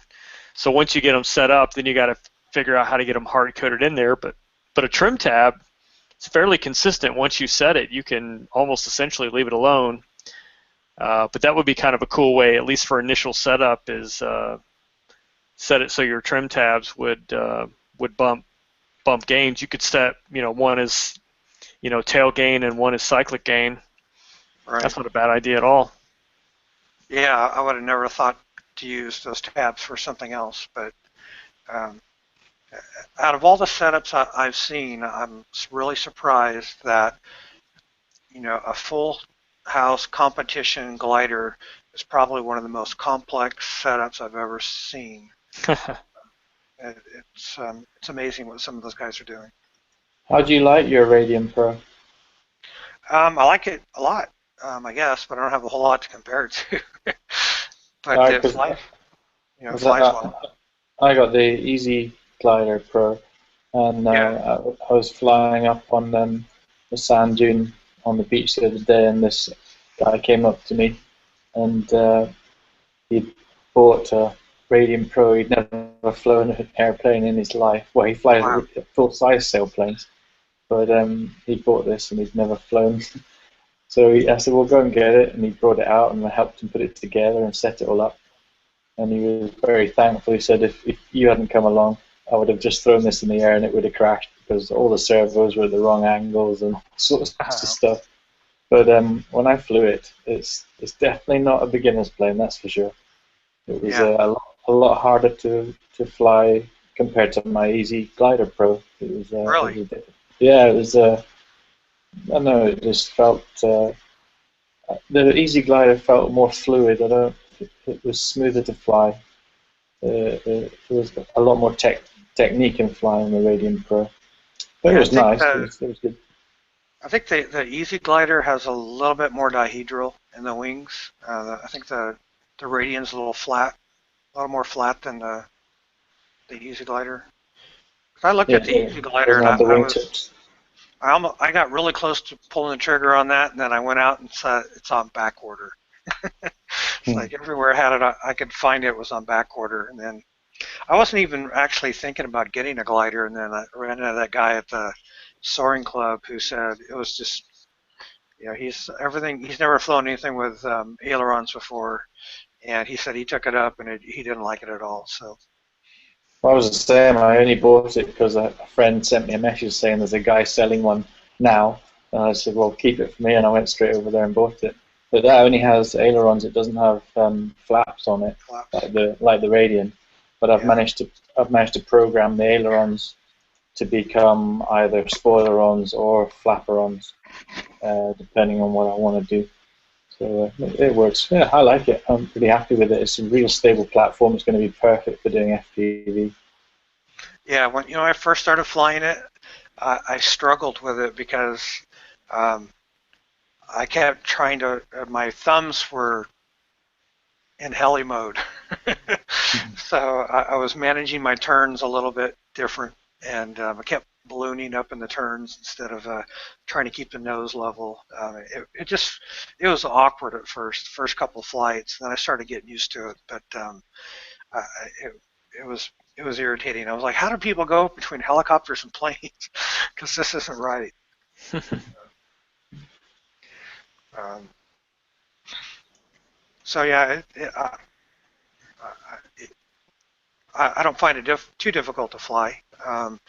So once you get them set up, then you got to figure out how to get them hard coded in there. But a trim tab, it's fairly consistent. Once you set it, you can almost essentially leave it alone. But that would be kind of a cool way, at least for initial setup, is set it so your trim tabs would bump gains. You could set, one is, tail gain and one is cyclic gain. Right. That's not a bad idea at all. Yeah, I would have never thought to use those tabs for something else, but out of all the setups I've seen, I'm really surprised that a full house competition glider is probably one of the most complex setups I've ever seen. It's amazing what some of those guys are doing. How do you like your Radian Pro? I like it a lot, I guess, but I don't have a whole lot to compare it to. But it flies well. I got the Easy Glider Pro, and I was flying up on the sand dune on the beach the other day, and this guy came up to me, and he bought a Radian Pro. He'd never flown an airplane in his life. Well, he flies full-size sailplanes, but he bought this and he'd never flown. So I said, well, go and get it, and he brought it out, and I helped him put it together and set it all up. And he was very thankful. He said, if you hadn't come along, I would have just thrown this in the air and it would have crashed, because all the servos were at the wrong angles and all sorts of stuff. But when I flew it, it's definitely not a beginner's plane, that's for sure. It was a lot harder to fly compared to my Easy Glider Pro. It was really? It was I know it just felt the Easy Glider felt more fluid. It was smoother to fly. There was a lot more technique in flying the Radiant Pro. But it Yeah, was nice. It was good. I think the Easy Glider has a little bit more dihedral in the wings. I think the Radiant's a little flat, a little more flat than the Easy Glider. 'Cause I looked Yeah, at the Easy it Glider doesn't and have the I was wingtips. I got really close to pulling the trigger on that, and then I went out and saw it's on back order. It's Hmm. like everywhere I had it, I could find it was on back order, and then I wasn't even actually thinking about getting a glider, and then I ran into that guy at the soaring club who said it was just, he's never flown anything with ailerons before, and he said he took it up and he didn't like it at all. So Well, I was the same. I only bought it because a friend sent me a message saying there's a guy selling one now. And I said, well, keep it for me. And I went straight over there and bought it. But that only has ailerons. It doesn't have flaps on it, flaps, like the Radiant. But yeah, I've managed to program the ailerons to become either spoilerons or flapperons, depending on what I want to do. So it works. Yeah, I like it. I'm pretty happy with it. It's a real stable platform. It's going to be perfect for doing FPV. yeah. When I first started flying it, I struggled with it because um, I kept trying to. My thumbs were in heli mode. So I was managing my turns a little bit different, and I kept ballooning up in the turns instead of trying to keep the nose level. It was awkward at first couple flights. Then I started getting used to it, but I, it, it was irritating. I was like, how do people go between helicopters and planes? Because this isn't right. Um, so yeah, it, I don't find it too difficult to fly. I'm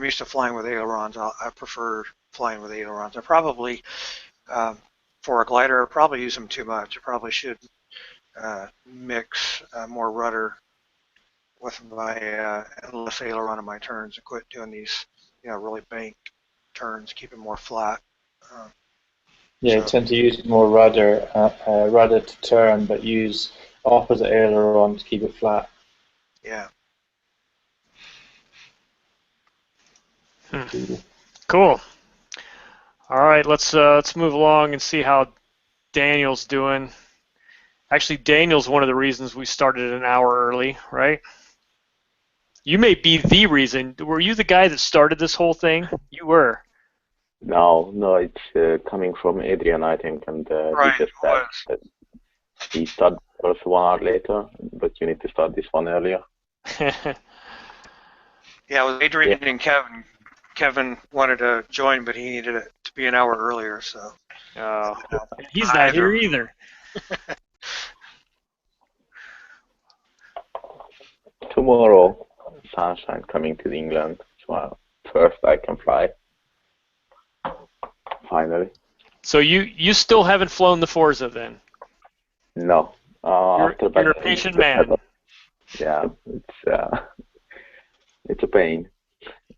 used to flying with ailerons. I prefer flying with ailerons. I probably, for a glider, I probably use them too much. I probably should mix more rudder with my less aileron in my turns and quit doing these, really banked turns, keep it more flat. Uh, Yeah, you so tend to use more rudder to turn, but use opposite aileron to keep it flat. yeah. Cool. All right, let's move along and see how Daniel's doing. Actually, Daniel's one of the reasons we started an hour early, right? You may be the reason. Were you the guy that started this whole thing? You were. No, no, it's coming from Adrian, I think, and he Right, just it said was. that he started first 1 hour later, but you need to start this one earlier. Yeah, it was Adrian Yeah. and Kevin. Kevin wanted to join, but he needed it to be an hour earlier, so He's not either. here either. Tomorrow, sunshine coming to England. So first I can fly. Finally. So you still haven't flown the Forza then? No. After You're a patient man. Yeah, it's a pain.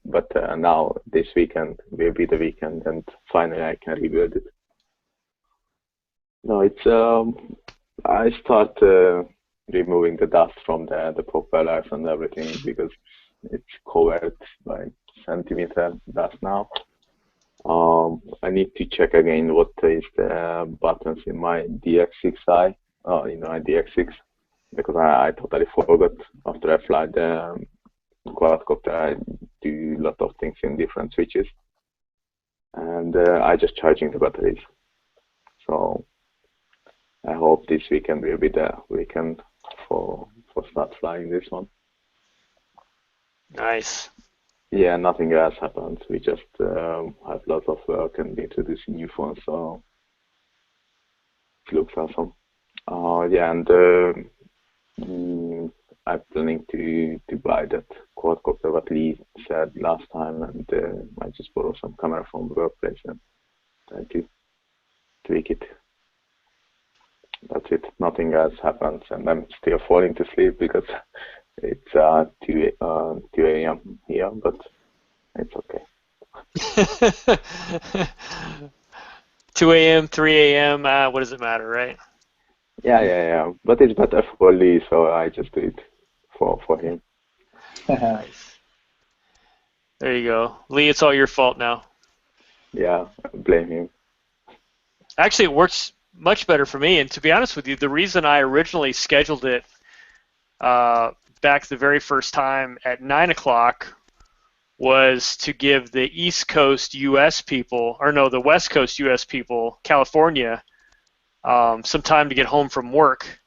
But now this weekend will be the weekend, and finally I can rebuild it. No, it's I start removing the dust from the propellers and everything because it's covered by centimeter dust now. I need to check again what is the buttons in my DX6i, in my DX6, because I totally forgot after I fly the quadcopter. I do a lot of things in different switches, and I just charging the batteries. So I hope this weekend will be the weekend for start flying this one. Nice. Yeah, nothing else happens. We just have lots of work and introducing new phones, so it looks awesome. Yeah, and I'm planning to buy that quadcopter what Lee said last time, and I just borrow some camera from the workplace and try to tweak it. That's it. Nothing else happens, and I'm still falling to sleep because it's 2 a.m. here, but it's okay. 2 a.m., 3 a.m. What does it matter, right? Yeah. But it's better for Lee, so I just do it for him. Nice. There you go, Lee. It's all your fault now. Yeah, blame him. Actually, it works much better for me. And to be honest with you, the reason I originally scheduled it back the very first time at 9 o'clock was to give the East Coast U.S. people, or no, the West Coast U.S. people, California, some time to get home from work.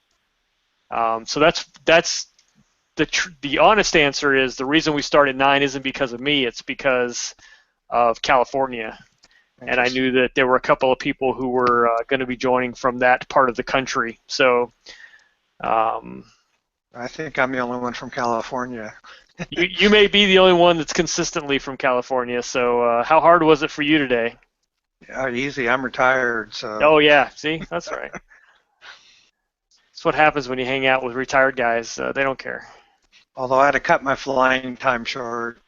So that's the honest answer is the reason we start at 9 isn't because of me, it's because of California. And I knew that there were a couple of people who were going to be joining from that part of the country. So I think I'm the only one from California. you may be the only one that's consistently from California. So how hard was it for you today? Easy. I'm retired, so. Oh, yeah. See? That's right. That's what happens when you hang out with retired guys. They don't care. Although I had to cut my flying time short.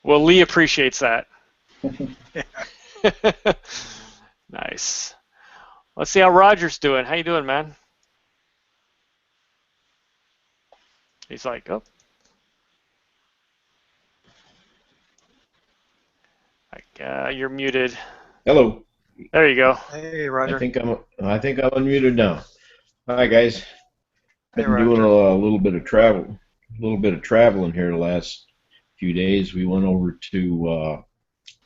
Well, Lee appreciates that. Nice. Let's see how Roger's doing. How you doing, man? He's like, oh. You're muted. Hello. There you go. Hey, Roger. I think I'm unmuted now. Hi guys. Hey, Been doing a little bit of traveling here the last few days. We went over to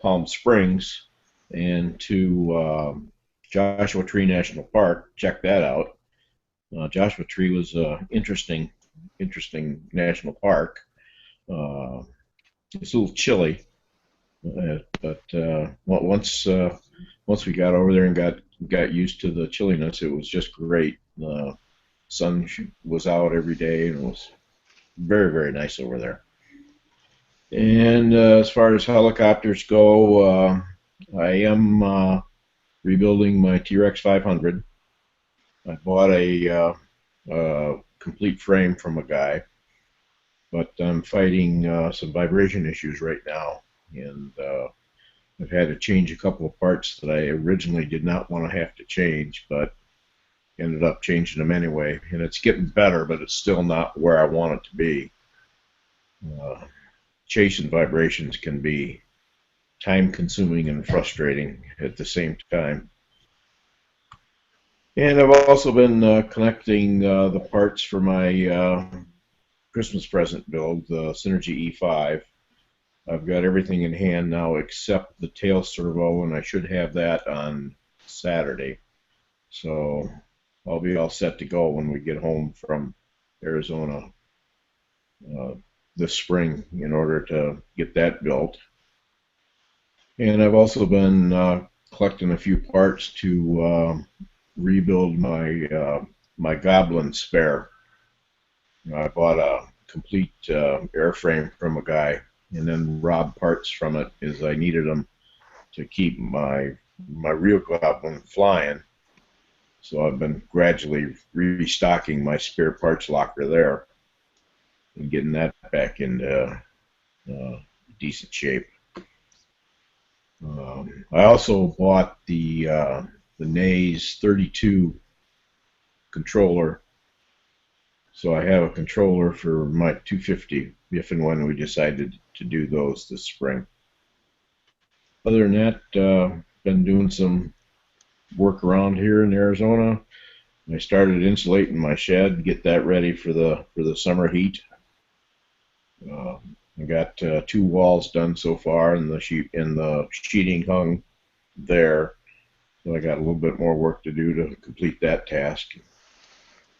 Palm Springs and to Joshua Tree National Park. Check that out. Joshua Tree was an interesting national park. It's a little chilly, but once we got over there and got used to the chilliness, it was just great. The sun was out every day, and it was very, very nice over there. And as far as helicopters go, I am rebuilding my T-Rex 500. I bought a complete frame from a guy, but I'm fighting some vibration issues right now, and I've had to change a couple of parts that I originally did not want to have to change, but ended up changing them anyway. And it's getting better, but it's still not where I want it to be. Chasing vibrations can be time-consuming and frustrating at the same time. And I've also been connecting the parts for my Christmas present build, the Synergy E5. I've got everything in hand now except the tail servo, and I should have that on Saturday. So I'll be all set to go when we get home from Arizona this spring in order to get that built. And I've also been collecting a few parts to rebuild my Goblin spare. I bought a complete airframe from a guy, and then robbed parts from it as I needed them to keep my real Goblin flying. So I've been gradually restocking my spare parts locker there and getting that back into decent shape. I also bought the Naze 32 controller, so I have a controller for my 250 if and when we decided to do those this spring. Other than that, been doing some work around here in Arizona. I started insulating my shed, get that ready for the summer heat. I got 2 walls done so far, and the sheeting hung there. So I got a little bit more work to do to complete that task.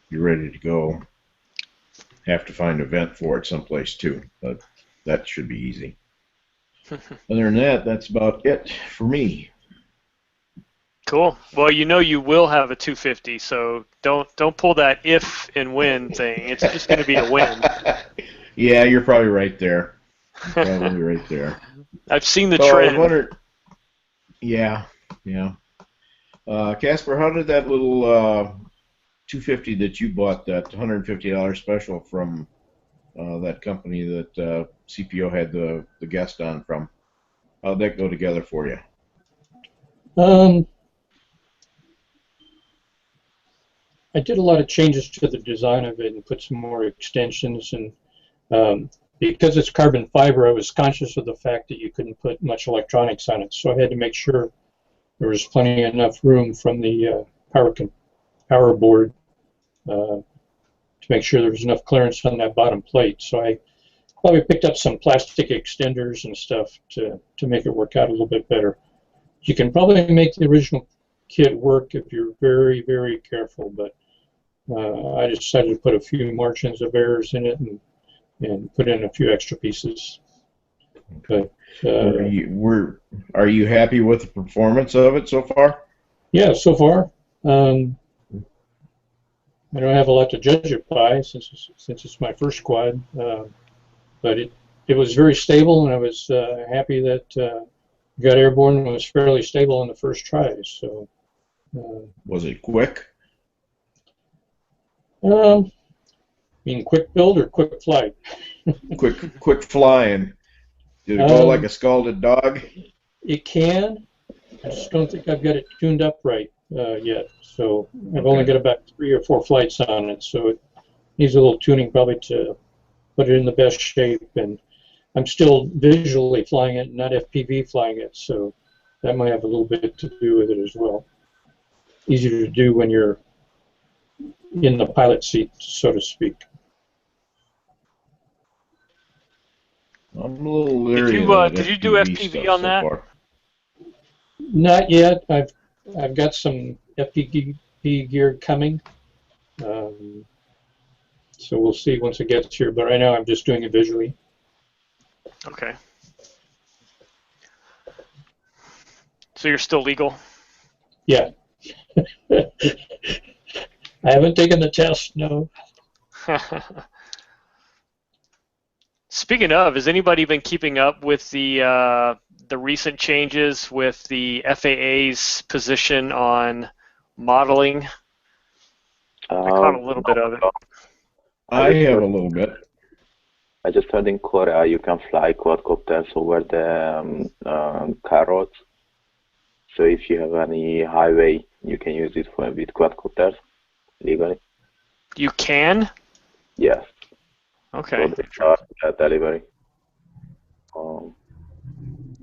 Be ready to go. Have to find a vent for it someplace too, but that should be easy. Other than that, that's about it for me. Cool. Well, you know you will have a 250, so don't pull that if and when thing. It's just going to be a win. Yeah, you're probably right there. Probably right there. I've seen the trend. I was wondering, yeah. Casper, how did that little 250 that you bought, that $150 special from that company that CPO had the guest on from, How'd that go together for you? I did a lot of changes to the design of it and put some more extensions, and because it's carbon fiber, I was conscious of the fact that you couldn't put much electronics on it, so I had to make sure there was plenty enough room from the power board to make sure there was enough clearance on that bottom plate. So I probably picked up some plastic extenders and stuff to make it work out a little bit better. You can probably make the original kit work if you're very, very careful, but I decided to put a few margins of errors in it and put in a few extra pieces. But are you happy with the performance of it so far? Yeah, so far. I don't have a lot to judge it by since it's my first quad, but it was very stable, and I was happy that it got airborne and was fairly stable on the first try. So, was it quick? Mean quick build or quick flight? quick flying. Did it go like a scalded dog? It can. I just don't think I've got it tuned up right yet. So I've only got about 3 or 4 flights on it, so it needs a little tuning probably to put it in the best shape. And I'm still visually flying it, not FPV flying it, so that might have a little bit to do with it as well. Easier to do when you're in the pilot seat, so to speak. I'm a little leery. Did you do FPV on that? So not yet. I've got some FPV gear coming, so we'll see once it gets here. But right now, I'm just doing it visually. Okay. So you're still legal? Yeah. I haven't taken the test. No. Speaking of, has anybody been keeping up with the recent changes with the FAA's position on modeling? I caught a little bit of it. I have a little bit. I just heard in Korea you can fly quadcopters over the car roads. So if you have any highway, you can use it with quadcopters legally. You can? Yes. Okay. So they start delivery.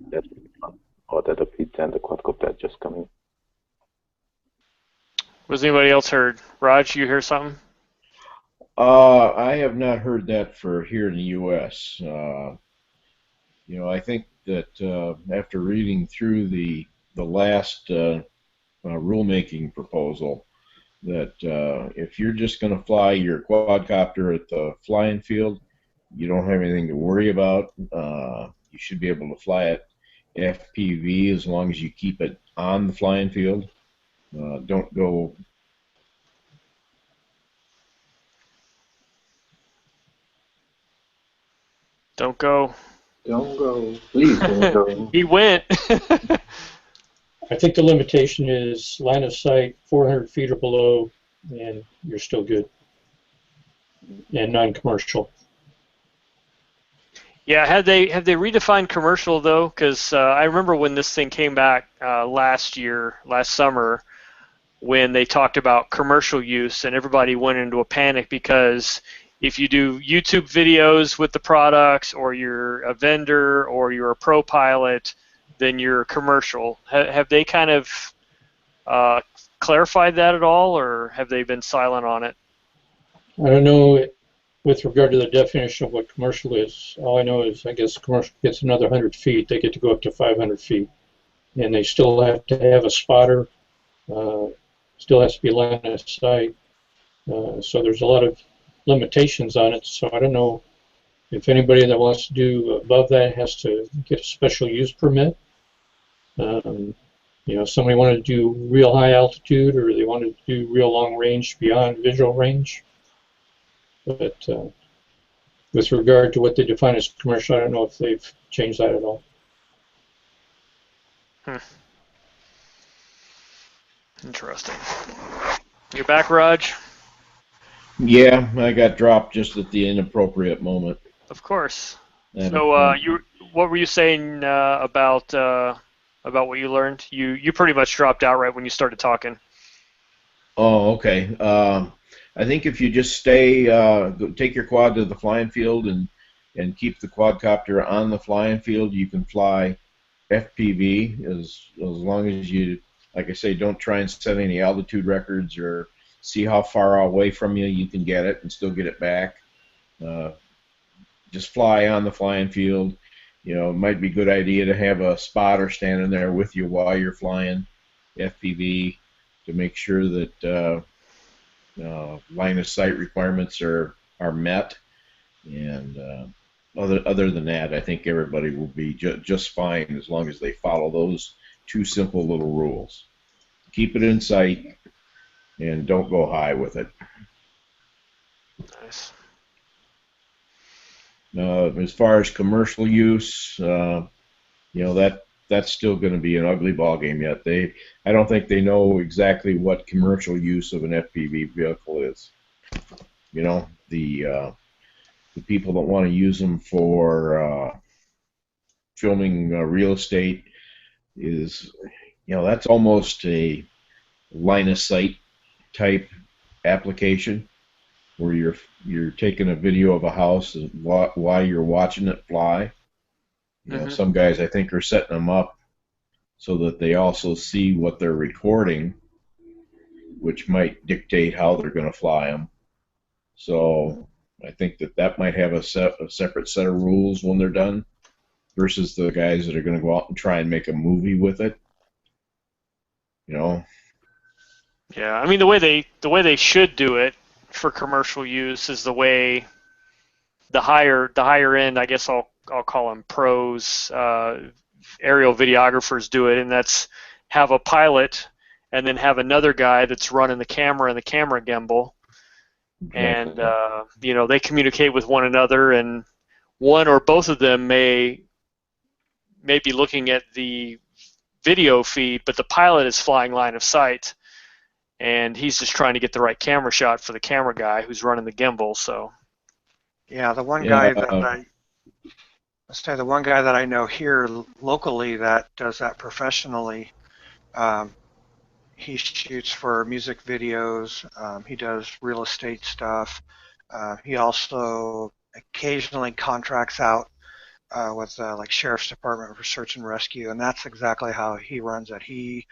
That's order the pizza and the quadcopter just coming. Was anybody else heard? Raj, you hear something? I have not heard that for here in the U.S. I think that after reading through the last rulemaking proposal, that if you're just going to fly your quadcopter at the flying field, you don't have anything to worry about. You should be able to fly it FPV as long as you keep it on the flying field. Don't go. Don't go. Don't go. Please don't go. He went. I think the limitation is line of sight 400 feet or below, and you're still good. And non-commercial. Yeah, have they redefined commercial though? Because I remember when this thing came back last summer, when they talked about commercial use, and everybody went into a panic because if you do YouTube videos with the products, or you're a vendor, or you're a pro pilot, then you're commercial. Have they kind of clarified that at all, or have they been silent on it? I don't know with regard to the definition of what commercial is. All I know is, I guess commercial gets another 100 feet. They get to go up to 500 feet. And they still have to have a spotter. Still has to be line of sight. So there's a lot of limitations on it. So I don't know if anybody that wants to do above that has to get a special use permit. If somebody wanted to do real high altitude, or they wanted to do real long range beyond visual range. But with regard to what they define as commercial, I don't know if they've changed that at all. Interesting. You're back, Raj? Yeah, I got dropped just at the inappropriate moment. Of course. And So what were you saying about what you learned? You pretty much dropped out right when you started talking. oh, okay. I think if you just stay, take your quad to the flying field and keep the quadcopter on the flying field, you can fly FPV as long as you, like I say, don't try and set any altitude records or see how far away from you can get it and still get it back. Uh, just fly on the flying field. It might be a good idea to have a spotter standing there with you while you're flying FPV to make sure that line of sight requirements are met. And other than that, I think everybody will be just fine as long as they follow those two simple little rules. Keep it in sight and don't go high with it. Nice. As far as commercial use, that's still going to be an ugly ball game yet. I don't think they know exactly what commercial use of an FPV vehicle is. The people that want to use them for filming real estate is, that's almost a line of sight type application where you're taking a video of a house while you're watching it fly. Some guys I think are setting them up so that they also see what they're recording, which might dictate how they're going to fly them. So I think that might have a separate set of rules when they're done versus the guys that are going to go out and try and make a movie with it. Yeah, I mean the way they should do it for commercial use is the way the higher end, I guess I'll call them pros, aerial videographers do it, and that's have a pilot and then have another guy that's running the camera and the camera gimbal, and they communicate with one another, and one or both of them may be looking at the video feed, but the pilot is flying line of sight, and he's just trying to get the right camera shot for the camera guy who's running the gimbal. So yeah, the one guy that I know here locally that does that professionally. He shoots for music videos. He does real estate stuff. He also occasionally contracts out with like Sheriff's Department for search and rescue, and that's exactly how he runs it. He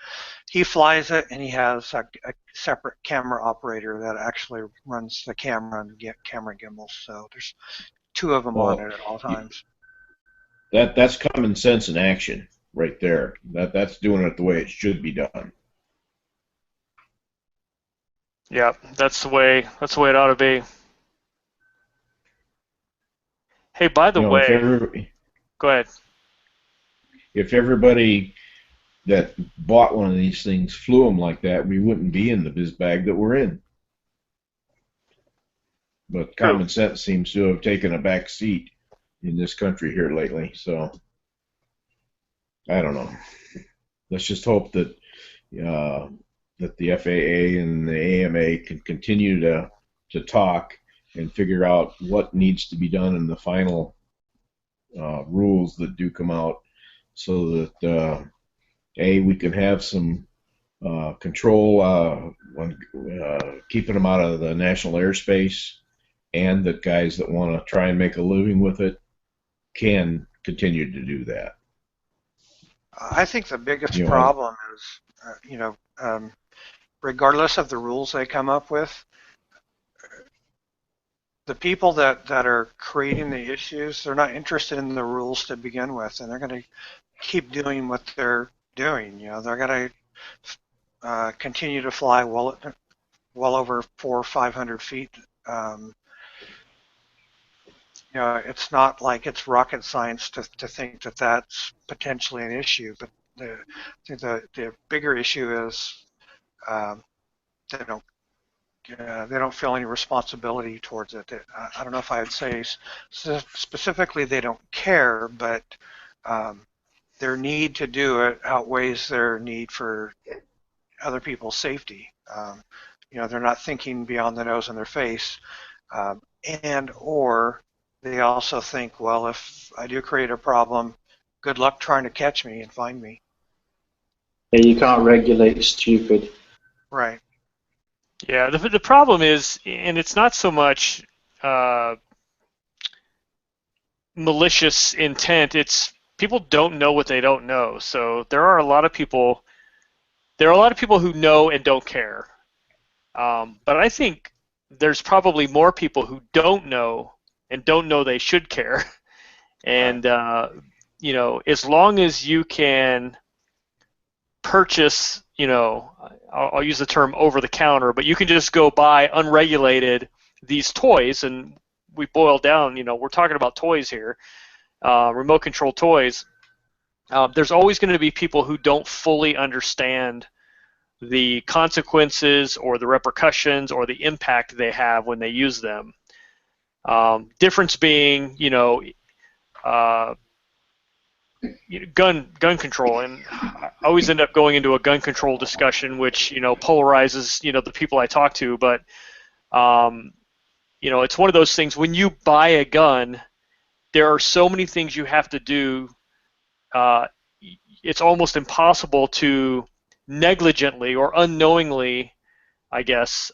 flies it, and he has a separate camera operator that actually runs the camera and camera gimbals. So there's two of them on it at all times. That's common sense in action right there. That's doing it the way it should be done. yeah, that's the way it ought to be. Hey, by the way, go ahead. If everybody that bought one of these things flew them like that, we wouldn't be in the biz bag that we're in. But common sense seems to have taken a back seat in this country here lately. So I don't know. Let's just hope that that the FAA and the AMA can continue to talk and figure out what needs to be done in the final rules that do come out, so that we can have some control on keeping them out of the national airspace, and that guys that want to try and make a living with it can continue to do that. I think the biggest problem is, regardless of the rules they come up with, the people that are creating the issues, they're not interested in the rules to begin with, and they're going to keep doing what they're doing. They're going to continue to fly well over 400 or 500 feet. It's not like it's rocket science to think that that's potentially an issue, but the bigger issue is they don't feel any responsibility towards it. I don't know if I would say specifically they don't care, but their need to do it outweighs their need for other people's safety. They're not thinking beyond the nose and their face, and or they also think, well, if I do create a problem, good luck trying to catch me and find me. Yeah, you can't regulate stupid. Right. Yeah, the problem is, and it's not so much uh, malicious intent. It's people don't know what they don't know. So there are a lot of people. There are a lot of people who know and don't care. But I think there's probably more people who don't know and don't know they should care. And as long as you can purchase, I'll use the term over the counter, but you can just go buy unregulated these toys, and we boil down, we're talking about toys here, remote control toys. There's always going to be people who don't fully understand the consequences or the repercussions or the impact they have when they use them. Difference being, gun control, and I always end up going into a gun control discussion, which polarizes the people I talk to. But it's one of those things. When you buy a gun, there are so many things you have to do. It's almost impossible to negligently or unknowingly, I guess,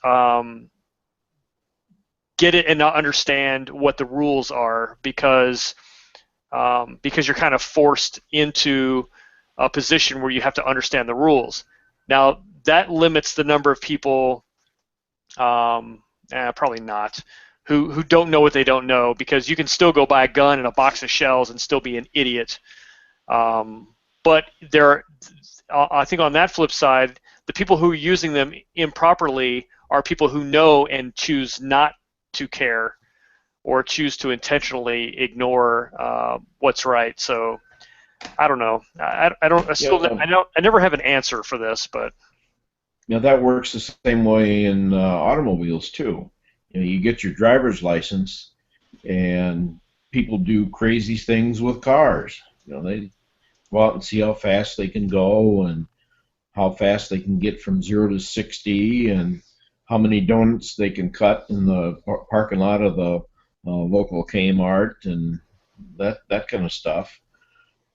get it and not understand what the rules are because you're kind of forced into a position where you have to understand the rules. Now, that limits the number of people, probably not, who don't know what they don't know, because you can still go buy a gun and a box of shells and still be an idiot. But I think on that flip side, the people who are using them improperly are people who know and choose not to care or choose to intentionally ignore what's right. So I don't know. I never have an answer for this, but that works the same way in automobiles too. You get your driver's license, and people do crazy things with cars. They go out and see how fast they can go and how fast they can get from 0 to 60 and how many donuts they can cut in the parking lot of the local Kmart and that kind of stuff.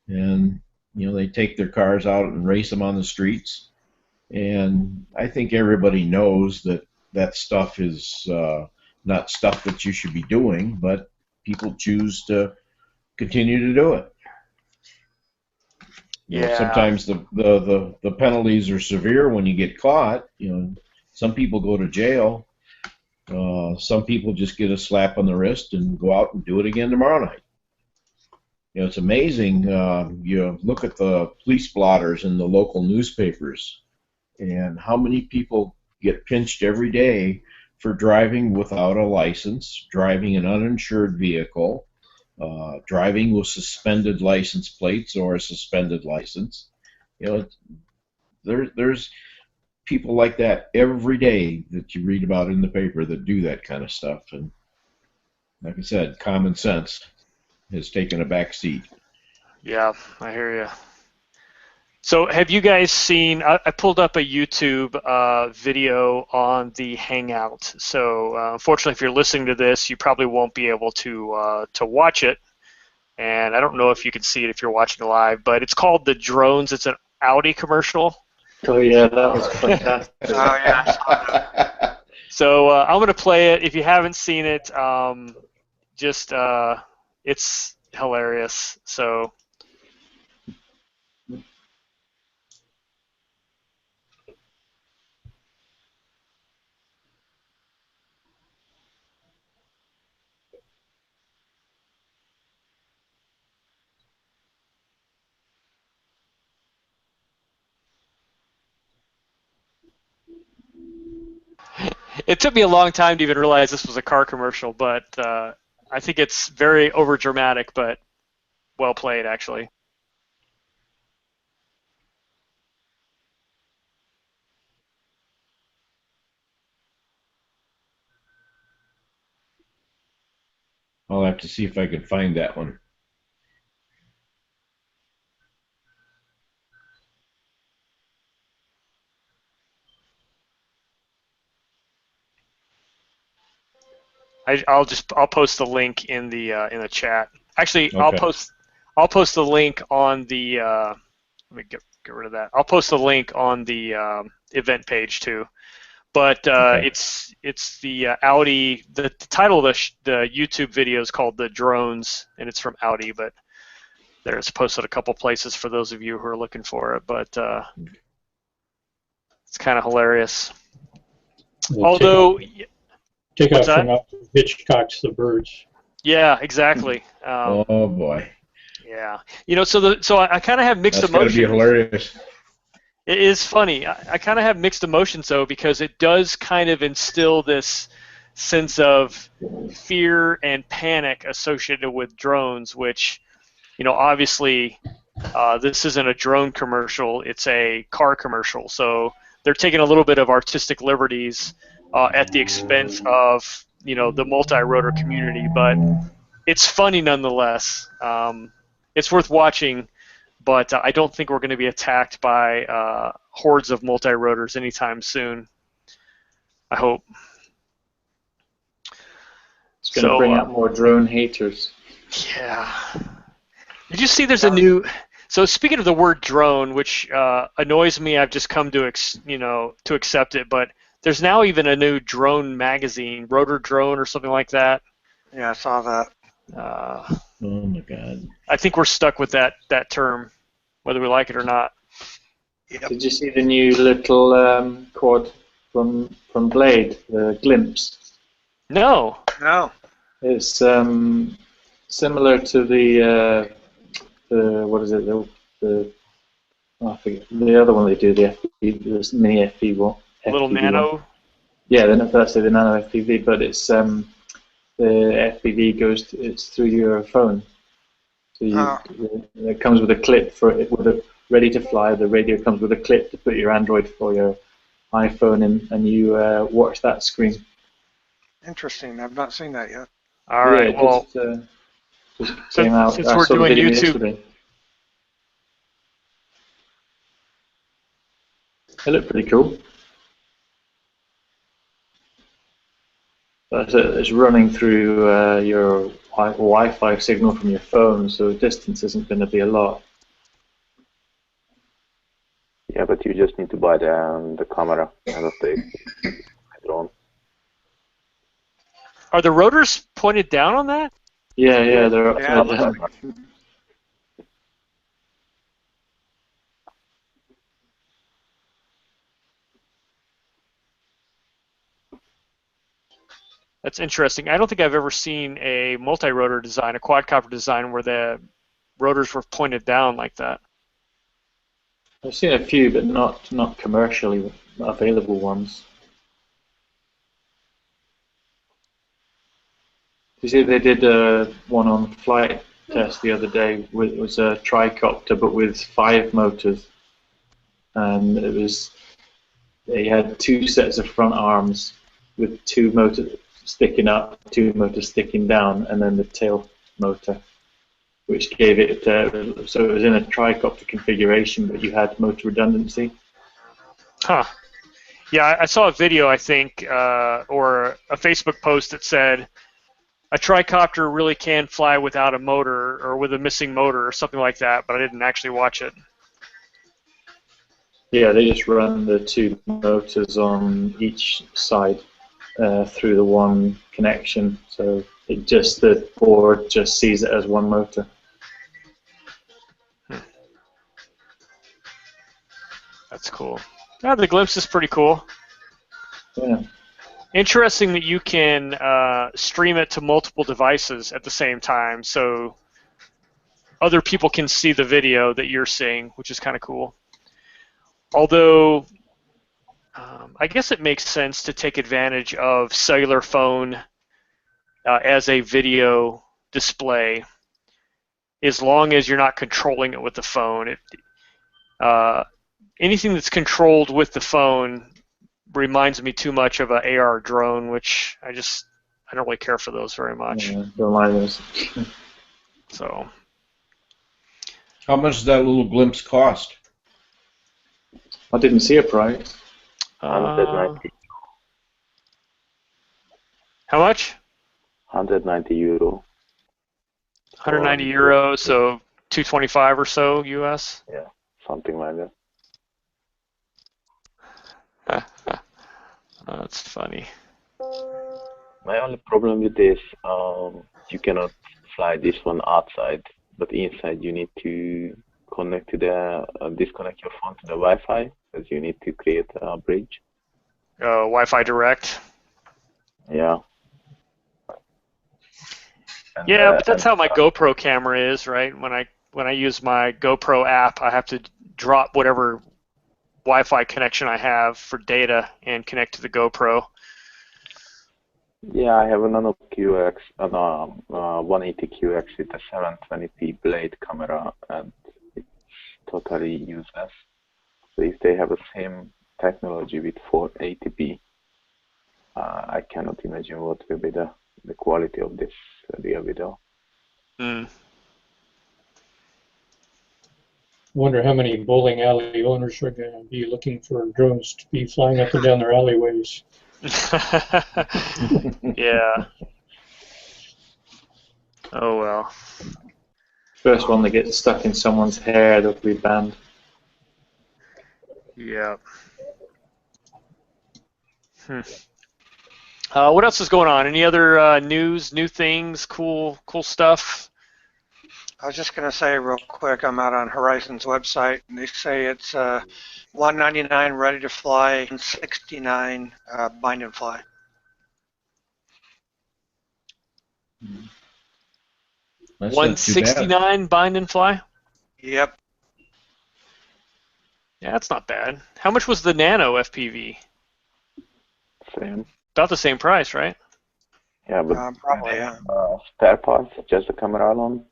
And they take their cars out and race them on the streets. And I think everybody knows that stuff is not stuff that you should be doing, but people choose to continue to do it. Sometimes the penalties are severe when you get caught. Some people go to jail. Some people just get a slap on the wrist and go out and do it again tomorrow night. It's amazing. You look at the police blotters in the local newspapers, and how many people get pinched every day for driving without a license, driving an uninsured vehicle, driving with suspended license plates or a suspended license. There's people like that every day that you read about in the paper that do that kind of stuff. And like I said, common sense has taken a back seat. Yeah, I hear you. So have you guys seen, I pulled up a YouTube video on the Hangout. So unfortunately, if you're listening to this, you probably won't be able to watch it. And I don't know if you can see it if you're watching live, but it's called The Drones. It's an Audi commercial. Oh, yeah, that was fantastic. Oh, yeah. So I'm going to play it. If you haven't seen it, it's hilarious. So. It took me a long time to even realize this was a car commercial, but I think it's very overdramatic, but well played, actually. I'll have to see if I can find that one. I'll post the link in the chat. Actually, Okay. I'll post the link on the let me get rid of that. I'll post the link on the event page too. But Okay. it's the Audi. The title of the YouTube video is called "The Drones," and it's from Audi. But it's posted a couple places for those of you who are looking for it. But it's kind of hilarious. Although, take what's off that? from Hitchcock's The Birds. Yeah, exactly. Oh boy. Yeah, so I kind of have mixed That's emotions. gotta be hilarious. It is funny. I kind of have mixed emotions though, because it does kind of instill this sense of fear and panic associated with drones, which, obviously this isn't a drone commercial, it's a car commercial. So they're taking a little bit of artistic liberties at the expense of, the multi-rotor community, but it's funny nonetheless. It's worth watching. But I don't think we're going to be attacked by hordes of multi-rotors anytime soon. I hope. It's going to bring out more drone haters. Yeah. Did you see there's a new... So speaking of the word drone, which annoys me, I've just come to to accept it, but there's now even a new drone magazine, Rotor Drone or something like that. Yeah, I saw that. Oh my God. I think we're stuck with that term, whether we like it or not. Yep. Did you see the new little quad from Blade, the Glimpse? No. No. It's similar to the what is it? I forget the other one they do, the mini FPV. Little nano. Yeah, that's the nano FPV, but it's the FPV it's through your phone. So it comes with a clip for it, ready to fly. The radio comes with a clip to put your Android for your iPhone in, and you watch that screen. Interesting. I've not seen that yet. All right. Well, just came out. Since we're doing YouTube, yesterday. It looked pretty cool. But it's running through your Wi-Fi signal from your phone, so distance isn't going to be a lot. Yeah, but you just need to buy the camera and the drone. Are the rotors pointed down on that? Yeah, they're upside down. That's interesting. I don't think I've ever seen a multi-rotor design, a quadcopter design, where the rotors were pointed down like that. I've seen a few, but not commercially available ones. You see, they did one on flight test the other day. It was a tricopter, but with 5 motors, and they had 2 sets of front arms with 2 motors sticking up, 2 motors sticking down, and then the tail motor, which gave it so it was in a tricopter configuration, but you had motor redundancy. Huh. Yeah, I saw a video, I think, or a Facebook post that said a tricopter really can fly without a motor or with a missing motor or something like that, but I didn't actually watch it. Yeah, they just run the 2 motors on each side through the one connection, so the board just sees it as one motor. That's cool. Yeah, the Glimpse is pretty cool. Yeah. Interesting that you can stream it to multiple devices at the same time, so other people can see the video that you're seeing, which is kind of cool. Although, I guess it makes sense to take advantage of cellular phone as a video display, as long as you're not controlling it with the phone. Anything that's controlled with the phone reminds me too much of an AR drone, which I don't really care for those very much. Yeah, don't like those. So, How much does that little glimpse cost? I didn't see a price. how much? €190. 190 euros, so 225 or so US. Yeah, something like that. That's funny. My only problem with this, you cannot fly this one outside, but inside you need to connect to the disconnect your phone to the Wi-Fi, because you need to create a bridge. Wi-Fi direct. Yeah. And, Yeah, but that's how my GoPro camera is, right? When I use my GoPro app, I have to drop whatever Wi-Fi connection I have for data and connect to the GoPro. Yeah, I have a Nano QX, 180QX with a 720p blade camera, and it's totally useless. So if they have the same technology with 480p, I cannot imagine what will be the quality of this real video. I wonder how many bowling alley owners are going to be looking for drones to be flying up and down their alleyways. Yeah. Oh well. First one that gets stuck in someone's hair, they'll be banned. Yeah. What else is going on? Any other news, new things, cool stuff? I was just going to say real quick, I'm out on Horizon's website, and they say it's $199 ready to fly and $69 bind and fly. That's not too bad. $169 bind and fly? Yep. Yeah, that's not bad. How much was the Nano FPV? Same. About the same price, right? Yeah, but Probably, yeah. spare parts, just the camera alone.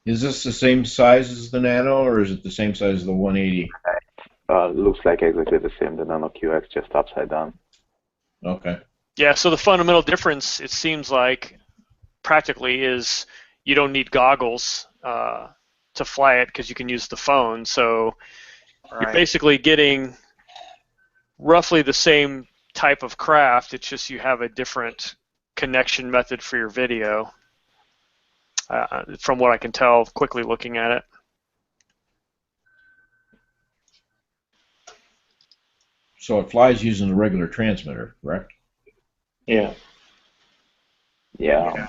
Is this the same size as the Nano, or is it the same size as the 180? Looks like exactly the same, the Nano QX, just upside down. Okay. Yeah, so the fundamental difference, it seems like, practically, is you don't need goggles to fly it because you can use the phone. So you're basically getting roughly the same type of craft. It's just you have a different connection method for your video, from what I can tell quickly looking at it. So it flies using a regular transmitter, correct? Yeah. Yeah.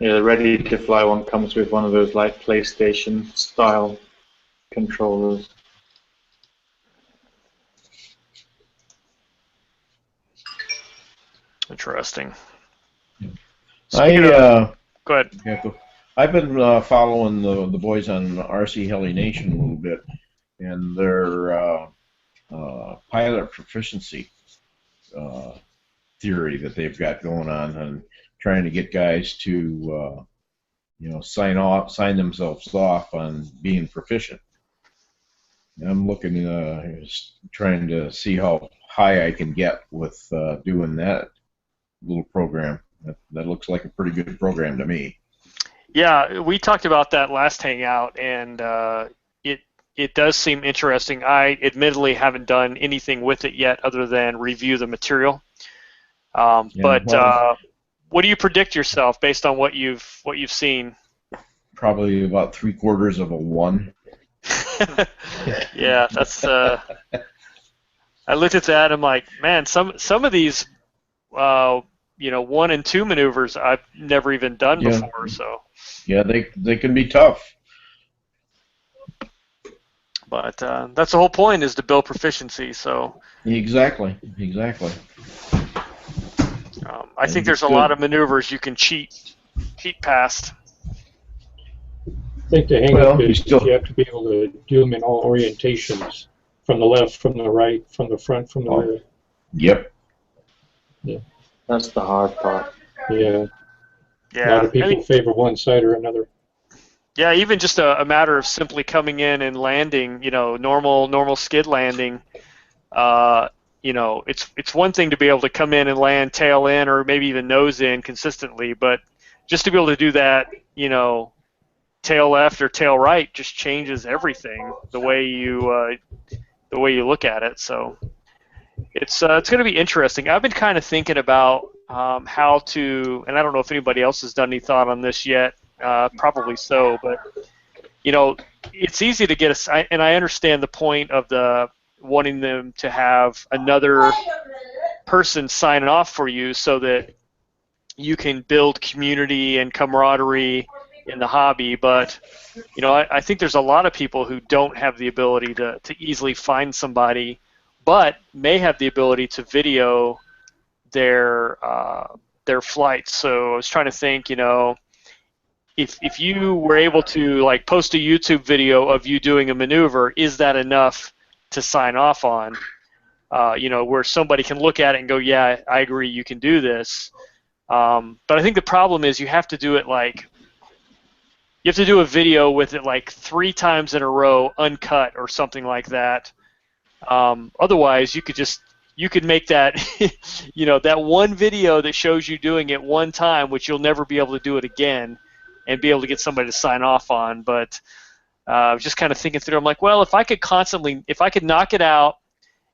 Yeah, the ready to fly one comes with one of those like PlayStation style controllers. Interesting. Go ahead. Yeah, go. I've been following the boys on RC Heli Nation a little bit, and their pilot proficiency theory that they've got going on, and trying to get guys to sign themselves off on being proficient. I'm looking, trying to see how high I can get with doing that little program. That looks like a pretty good program to me. Yeah, we talked about that last hangout, and it does seem interesting. I admittedly haven't done anything with it yet other than review the material. But what do you predict yourself based on what you've seen? Probably about 3/4 of a 1. Yeah, that's. I looked at that. I'm like, man, some of these, 1 and 2 maneuvers I've never even done before. So. Yeah, they can be tough. But that's the whole point, is to build proficiency. So. Exactly. I think there's a lot of maneuvers you can cheat past. I think the hang-up is you have to be able to do them in all orientations, from the left, from the right, from the front, from the rear. Yep. Yeah. That's the hard part. Yeah. Yeah. A lot of people favor one side or another. Yeah, even just a matter of simply coming in and landing, normal skid landing. It's one thing to be able to come in and land tail in or maybe even nose in consistently, but just to be able to do that, tail left or tail right just changes everything, the way you look at it. So It's going to be interesting. I've been kind of thinking about how to, and I don't know if anybody else has done any thought on this yet. Probably so, but it's easy to get and I understand the point of the wanting them to have another person sign off for you so that you can build community and camaraderie in the hobby. But I think there's a lot of people who don't have the ability to easily find somebody, but may have the ability to video their flights. So I was trying to think, if you were able to like post a YouTube video of you doing a maneuver, is that enough to sign off on? Where somebody can look at it and go, yeah, I agree, you can do this. But I think the problem is you have to do it you have to do a video with it like 3 times in a row, uncut or something like that. Otherwise, you could make that, that one video that shows you doing it one time, which you'll never be able to do it again, and be able to get somebody to sign off on. But I was just kind of thinking through. I'm like, well, if I could knock it out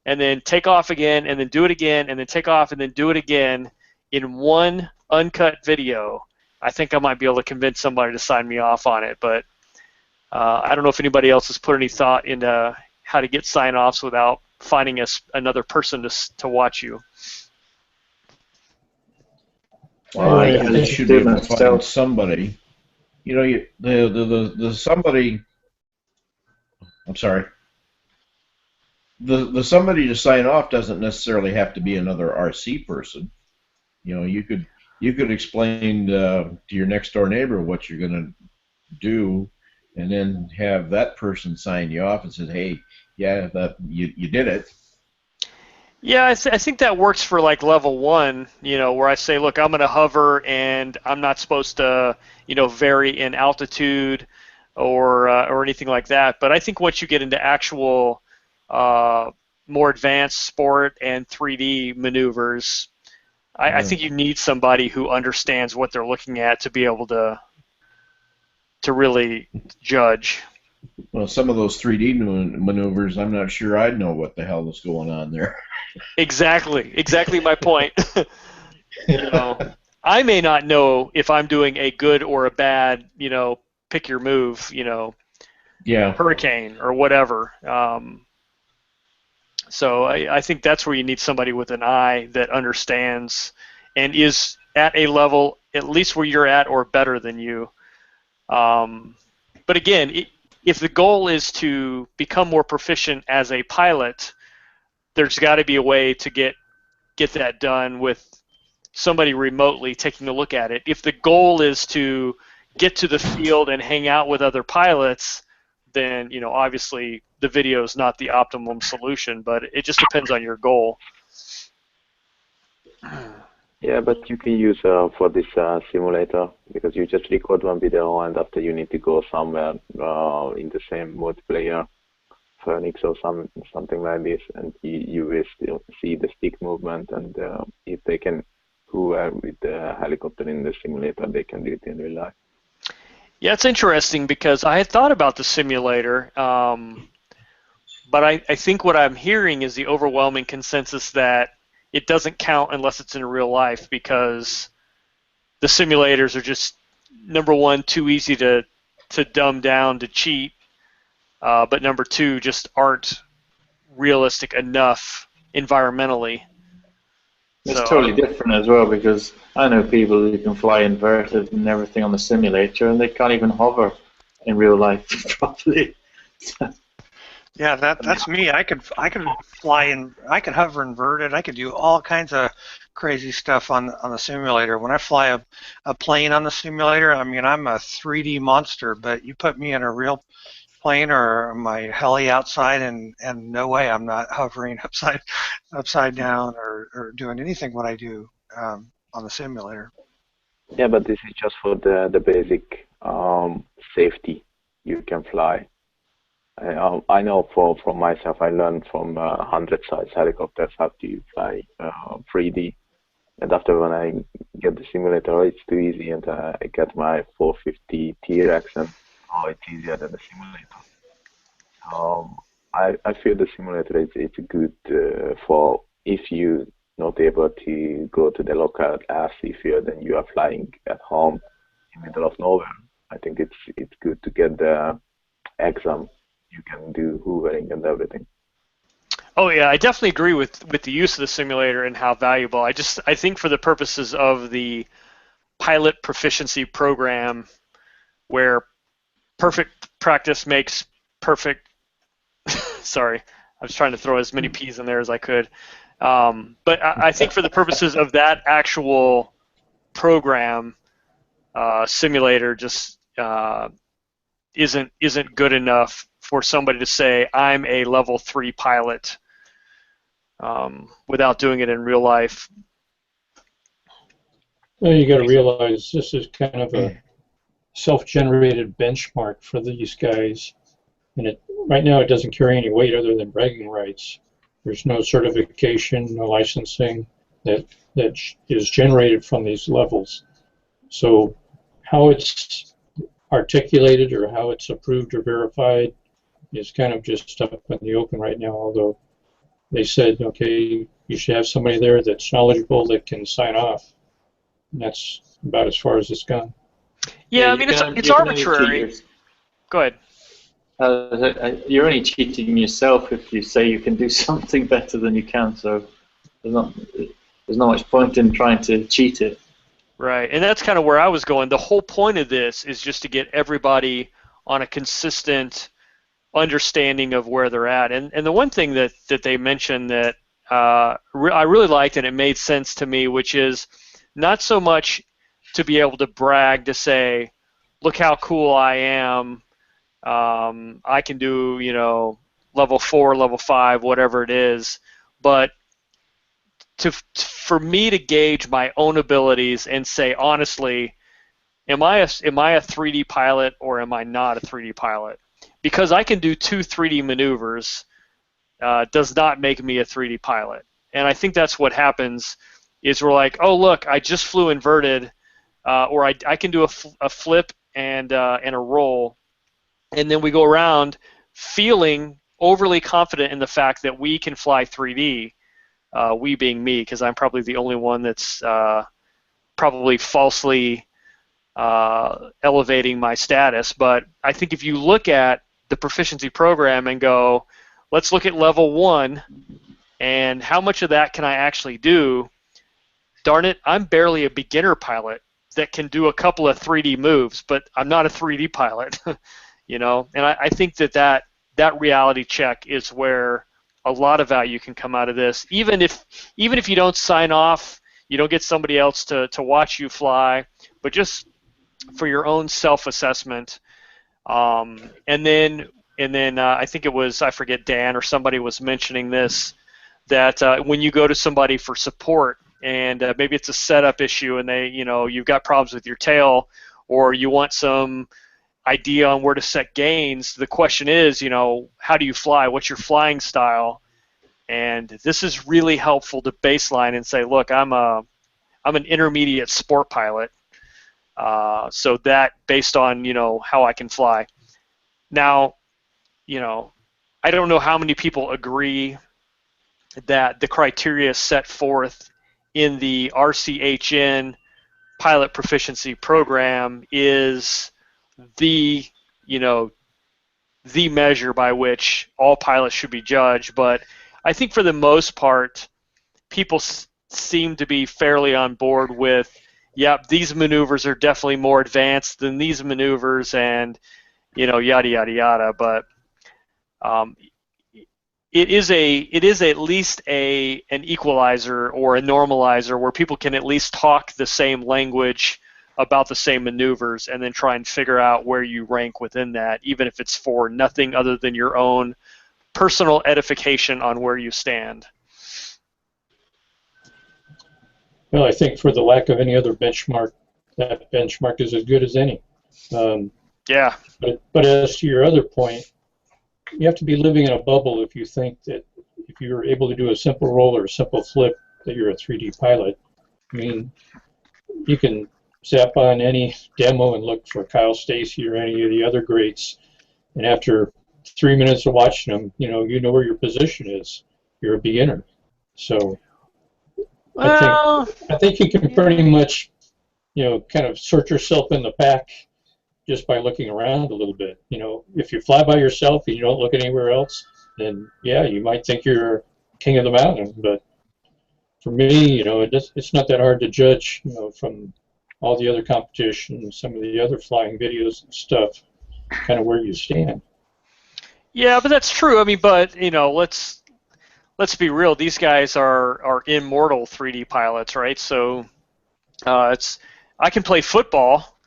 and then take off again and then do it again and then take off and then do it again in one uncut video, I think I might be able to convince somebody to sign me off on it. But I don't know if anybody else has put any thought into how to get sign-offs without finding another person to watch you. Well, I think you should be able to find somebody. The somebody. I'm sorry. The somebody to sign off doesn't necessarily have to be another RC person. You could explain to your next door neighbor what you're going to do, and then have that person sign you off and say, hey, yeah, you did it. Yeah, I think that works for like level 1, where I say, look, I'm going to hover and I'm not supposed to, vary in altitude or anything like that. But I think once you get into actual more advanced sport and 3D maneuvers, I think you need somebody who understands what they're looking at to be able to really judge. Well, some of those 3D maneuvers, I'm not sure I'd know what the hell is going on there. Exactly my point. I may not know if I'm doing a good or a bad, pick your move, hurricane or whatever. So I think that's where you need somebody with an eye that understands and is at a level at least where you're at or better than you. But again, if the goal is to become more proficient as a pilot, there's got to be a way to get that done with somebody remotely taking a look at it. If the goal is to get to the field and hang out with other pilots, then obviously the video is not the optimum solution, but it just depends on your goal. Yeah, but you can use for this simulator, because you just record one video and after you need to go somewhere in the same multiplayer, Phoenix or something like this, and you will still see the stick movement, and if they can, who are with the helicopter in the simulator, they can do it in real life. Yeah, it's interesting because I had thought about the simulator, but I think what I'm hearing is the overwhelming consensus that it doesn't count unless it's in real life, because the simulators are just, number one, too easy to dumb down to cheat, but number two, just aren't realistic enough environmentally. It's totally different as well, because I know people who can fly inverted and everything on the simulator, and they can't even hover in real life properly. Yeah, that's me. I could fly in. I could hover inverted. I could do all kinds of crazy stuff on the simulator. When I fly a plane on the simulator, I mean, I'm a 3D monster. But you put me in a real plane or my heli outside, and no way, I'm not hovering upside down or doing anything what I do on the simulator. Yeah, but this is just for the basic safety. You can fly. I know from myself, I learned from 100-size helicopters how to fly 3D. And after when I get the simulator, it's too easy, and I get my 450 T-Rex, and it's easier than the simulator. I feel the simulator is good for if you not able to go to the local RC field and you are flying at home in the middle of nowhere, I think it's good to get the exam. You can do hoovering and everything. Oh yeah, I definitely agree with the use of the simulator and how valuable. I think for the purposes of the pilot proficiency program, where perfect practice makes perfect. Sorry, I was trying to throw as many P's in there as I could. But I think for the purposes of that actual program, simulator just isn't good enough for somebody to say I'm a level 3 pilot without doing it in real life. Well, you got to realize this is kind of a self-generated benchmark for these guys, and right now it doesn't carry any weight other than bragging rights. There's no certification, no licensing that is generated from these levels. So how it's articulated or how it's approved or verified is kind of just up in the open right now, although they said, okay, you should have somebody there that's knowledgeable that can sign off. And that's about as far as it's gone. Yeah, I mean, it's arbitrary. Go ahead. You're only cheating yourself if you say you can do something better than you can, so there's not much point in trying to cheat it. Right, and that's kind of where I was going. The whole point of this is just to get everybody on a consistent understanding of where they're at. And the one thing that they mentioned that I really liked and it made sense to me, which is not so much to be able to brag to say, look how cool I am, I can do, level 4, level 5, whatever it is, but for me to gauge my own abilities and say, honestly, am I a 3D pilot or am I not a 3D pilot? Because I can do 2 3D maneuvers does not make me a 3D pilot. And I think that's what happens is we're like, oh, look, I just flew inverted, or I can do a flip and a roll, and then we go around feeling overly confident in the fact that we can fly 3D, we being me, because I'm probably the only one that's probably falsely elevating my status. But I think if you look at the proficiency program and go, let's look at level 1 and how much of that can I actually do, darn it, I'm barely a beginner pilot that can do a couple of 3D moves, but I'm not a 3D pilot. And I think that reality check is where a lot of value can come out of this. Even if you don't sign off, you don't get somebody else to watch you fly, but just for your own self-assessment. And then I think it was, I forget, Dan or somebody was mentioning this, that when you go to somebody for support and maybe it's a setup issue and you've got problems with your tail, or you want some idea on where to set gains, the question is, how do you fly? What's your flying style? And this is really helpful to baseline and say, look, I'm an intermediate sport pilot, so that based on how I can fly. Now, I don't know how many people agree that the criteria set forth in the RCHN pilot proficiency program is the measure by which all pilots should be judged, but I think for the most part, people seem to be fairly on board with, yep, these maneuvers are definitely more advanced than these maneuvers, and yada yada yada. But it is at least an equalizer or a normalizer where people can at least talk the same language about the same maneuvers and then try and figure out where you rank within that, even if it's for nothing other than your own personal edification on where you stand. Well, I think for the lack of any other benchmark, that benchmark is as good as any. Yeah. But as to your other point, you have to be living in a bubble if you think that if you're able to do a simple roll or a simple flip that you're a 3D pilot. I mean, you can zap on any demo and look for Kyle Stacy or any of the other greats, and after 3 minutes of watching them, you know where your position is. You're a beginner. So Well, I think you can pretty much, kind of sort yourself in the pack just by looking around a little bit. If you fly by yourself and you don't look anywhere else, then yeah, you might think you're king of the mountain. But for me, it's not that hard to judge, from all the other competition, some of the other flying videos and stuff, kind of where you stand. yeah, but that's true. I mean, but let's be real. These guys are immortal 3D pilots, right? So I can play football,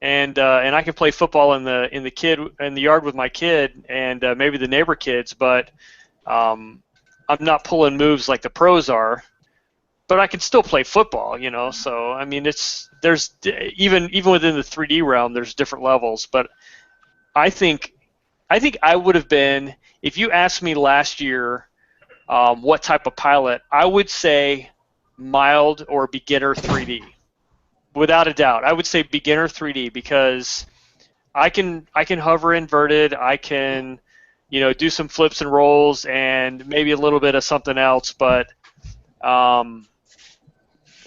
and I can play football in the yard with my kid and maybe the neighbor kids, but I'm not pulling moves like the pros are. But I can still play football, So I mean, there's even within the 3D realm, there's different levels. But I think I would have been, if you asked me last year what type of pilot, I would say mild or beginner 3D, without a doubt. I would say beginner 3D because I can hover inverted, I can do some flips and rolls and maybe a little bit of something else, but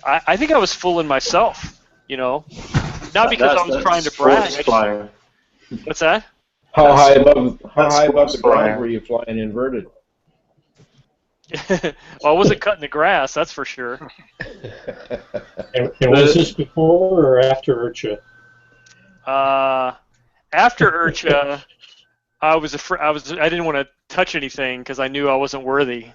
I think I was fooling myself, not because I was trying to brag. What's that? How high above the ground flyer. were you flying inverted? Well, I wasn't cutting the grass, that's for sure. And was this before or after IRCHA? After IRCHA, I didn't want to touch anything because I knew I wasn't worthy.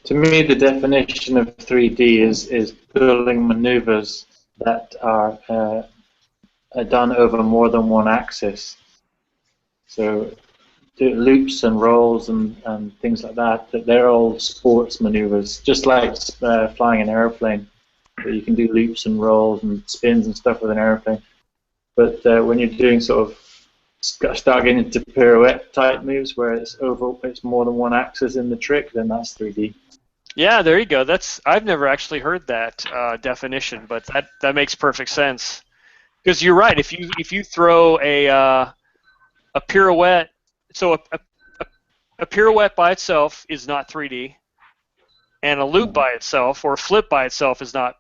To me, the definition of 3D is building maneuvers that are done over more than one axis. So loops and rolls and things like that they're all sports maneuvers, just like flying an airplane. So you can do loops and rolls and spins and stuff with an airplane. But when you're doing sort of start getting into pirouette type moves where it's more than one axis in the trick, then that's 3D. Yeah, there you go. I've never actually heard that definition, but that makes perfect sense. Because you're right. If you throw a pirouette, so a pirouette by itself is not 3D, and a loop by itself or a flip by itself is not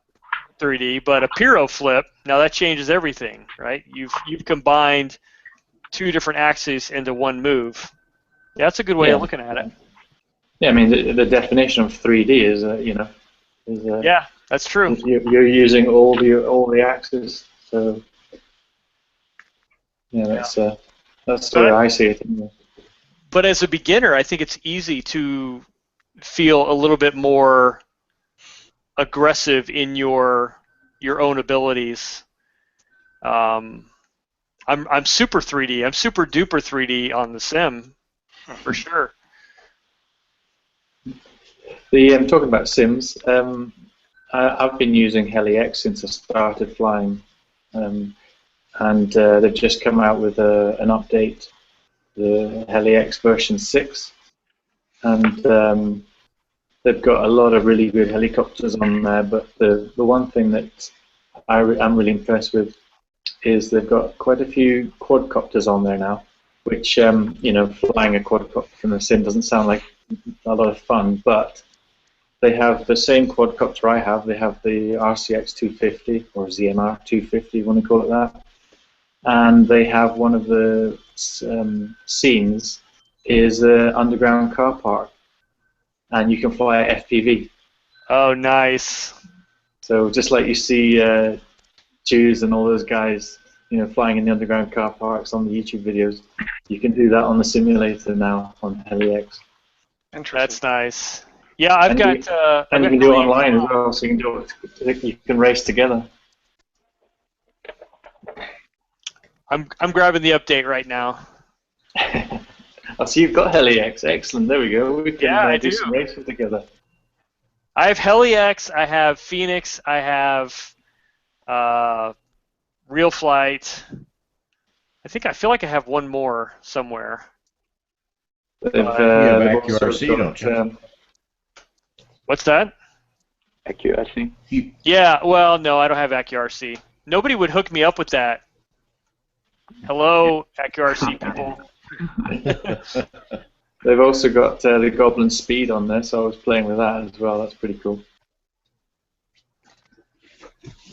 3D. But a piro flip, now that changes everything, right? You've combined two different axes into one move. Yeah, that's a good way of looking at it. Yeah, I mean the definition of 3D is yeah, that's true. You're using all the axes, so that's the way I see it. But as a beginner, I think it's easy to feel a little bit more aggressive in your own abilities. I'm super 3D. I'm super duper 3D on the sim, for sure. I'm talking about sims. I've been using Heli X since I started flying, and they've just come out with an update, the Heli X version 6, and they've got a lot of really good helicopters on there. But the one thing that I'm really impressed with is they've got quite a few quadcopters on there now, which flying a quadcopter from the sim doesn't sound like a lot of fun, but they have the same quadcopter I have. They have the RCX 250 or ZMR 250, you want to call it that, and they have one of the scenes is an underground car park, and you can fly FPV. Oh, nice. So just like you see Jews and all those guys, flying in the underground car parks on the YouTube videos, you can do that on the simulator now on Heli X. Interesting. That's nice. Yeah, I've got. And you can do it online as well, so you can race together. I'm grabbing the update right now. Oh, so you've got Heli X. Excellent. There we go. We can do do. some racing together. I have Heli X. I have Phoenix. I have Real Flight. I feel like I have one more somewhere. You have AccuRC, don't you? What's that? AccuRC? Yeah, well, no, I don't have AccuRC. Nobody would hook me up with that. Hello, AccuRC people. They've also got the Goblin Speed on there, so I was playing with that as well. That's pretty cool.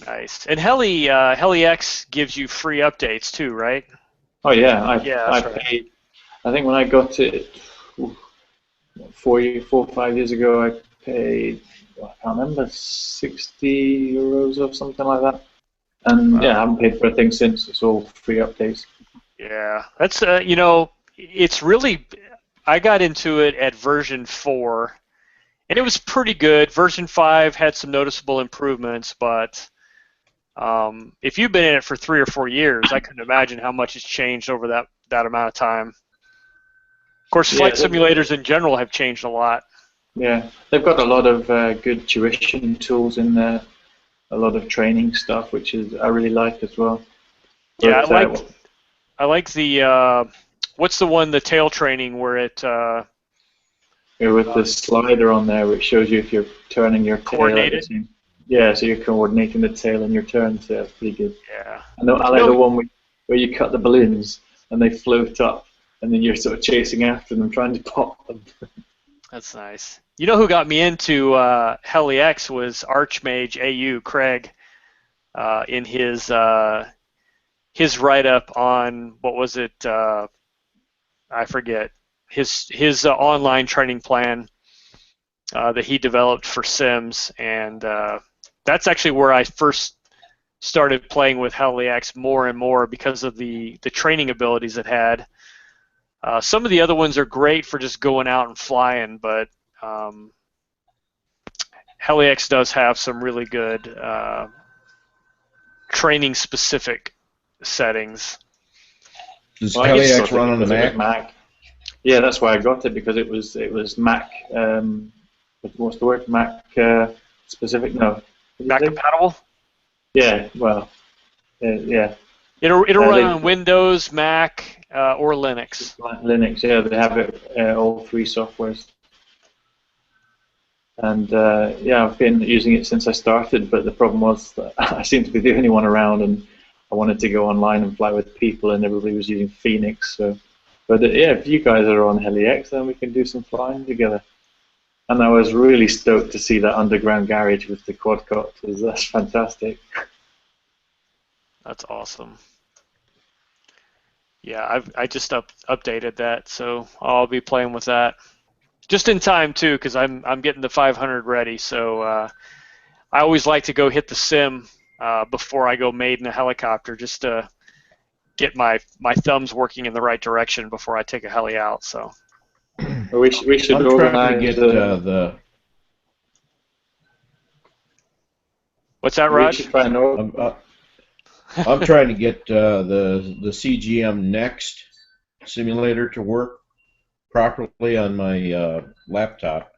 Nice. And Heli X gives you free updates too, right? Oh yeah, I that's right. paid. I think when I got it 4 or 5 years ago, I paid, I can't remember, 60 euros or something like that. And yeah, I haven't paid for a thing since. It's all free updates. Yeah, that's it's really. I got into it at version 4, and it was pretty good. Version 5 had some noticeable improvements, but if you've been in it for 3 or 4 years, I couldn't imagine how much has changed over that amount of time. Of course, flight simulators in general have changed a lot. Yeah, they've got a lot of good tuition tools in there, a lot of training stuff, which I really like as well. Yeah, But, I like the what's the one, the tail training where it with the slider on there, which shows you if you're turning your tail at the same. Yeah, so you're coordinating the tail and your turn, so that's pretty good. Yeah. I like the one where you cut the balloons and they float up, and then you're sort of chasing after them, trying to pop them. That's nice. You know who got me into Heli X was Archmage AU Craig in his write-up on, what was it? I forget. His online training plan that he developed for Sims, and that's actually where I first started playing with Heli X more and more because of the training abilities it had. Some of the other ones are great for just going out and flying, but Heli X does have some really good training-specific settings. Does Heli X run on the Mac? Yeah, that's why I got it, because it was Mac. What's the word? Mac specific? No. Mac compatible? Yeah. Well. Yeah. It'll run on Windows, Mac, or Linux. Linux, yeah, they have it all 3 softwares. And yeah, I've been using it since I started, but the problem was that I seemed to be the only one around, and I wanted to go online and fly with people, and everybody was using Phoenix. So, but yeah, if you guys are on Heli X, then we can do some flying together. And I was really stoked to see that underground garage with the quadcopters. That's fantastic. That's awesome. Yeah, I just updated that, so I'll be playing with that just in time too, because I'm getting the 500 ready. So I always like to go hit the sim before I go made in a helicopter, just to get my thumbs working in the right direction before I take a heli out. So we should organize to get the. What's that, Raj? I'm trying to get the CGM Next simulator to work properly on my laptop,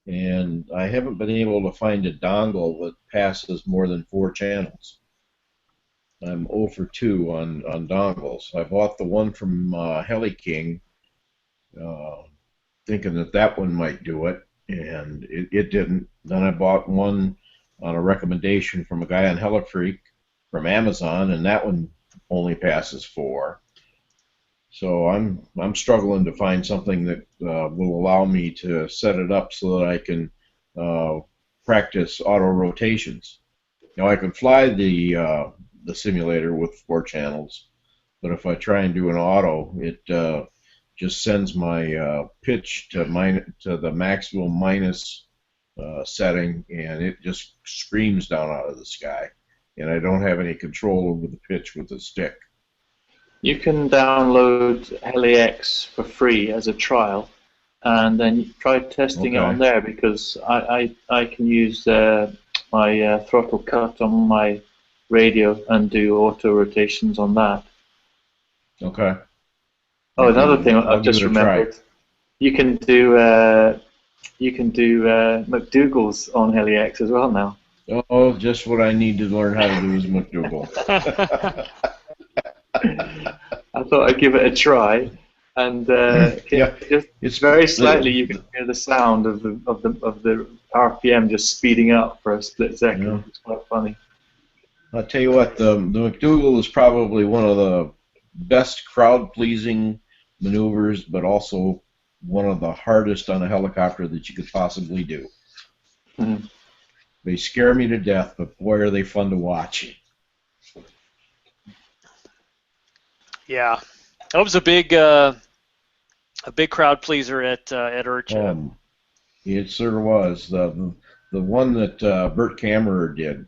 and I haven't been able to find a dongle that passes more than 4 channels. I'm 0 for 2 on dongles. I bought the one from Heli King, thinking that one might do it, and it didn't. Then I bought one on a recommendation from a guy on HeliFreak from Amazon, and that one only passes 4. So I'm struggling to find something that will allow me to set it up so that I can practice auto rotations. Now I can fly the simulator with 4 channels, but if I try and do an auto, it just sends my pitch to the maximum minus setting, and it just screams down out of the sky. And I don't have any control over the pitch with the stick. You can download Heli X for free as a trial, and then try testing it on there, because I can use my throttle cut on my radio and do auto rotations on that. Okay. Oh, another thing I've just remembered. You can do McDougall's on Heli X as well now. Oh, just what I need to learn how to do is McDougall. I thought I'd give it a try, and it's very slightly you can hear the sound of the RPM just speeding up for a split second. Yeah. It's quite funny. I'll tell you what, the McDougall is probably one of the best crowd-pleasing maneuvers, but also one of the hardest on a helicopter that you could possibly do. Mhm. They scare me to death, but boy, are they fun to watch. Yeah, that was a big crowd pleaser at IRCHA. It sure was. The one that Bert Kammerer did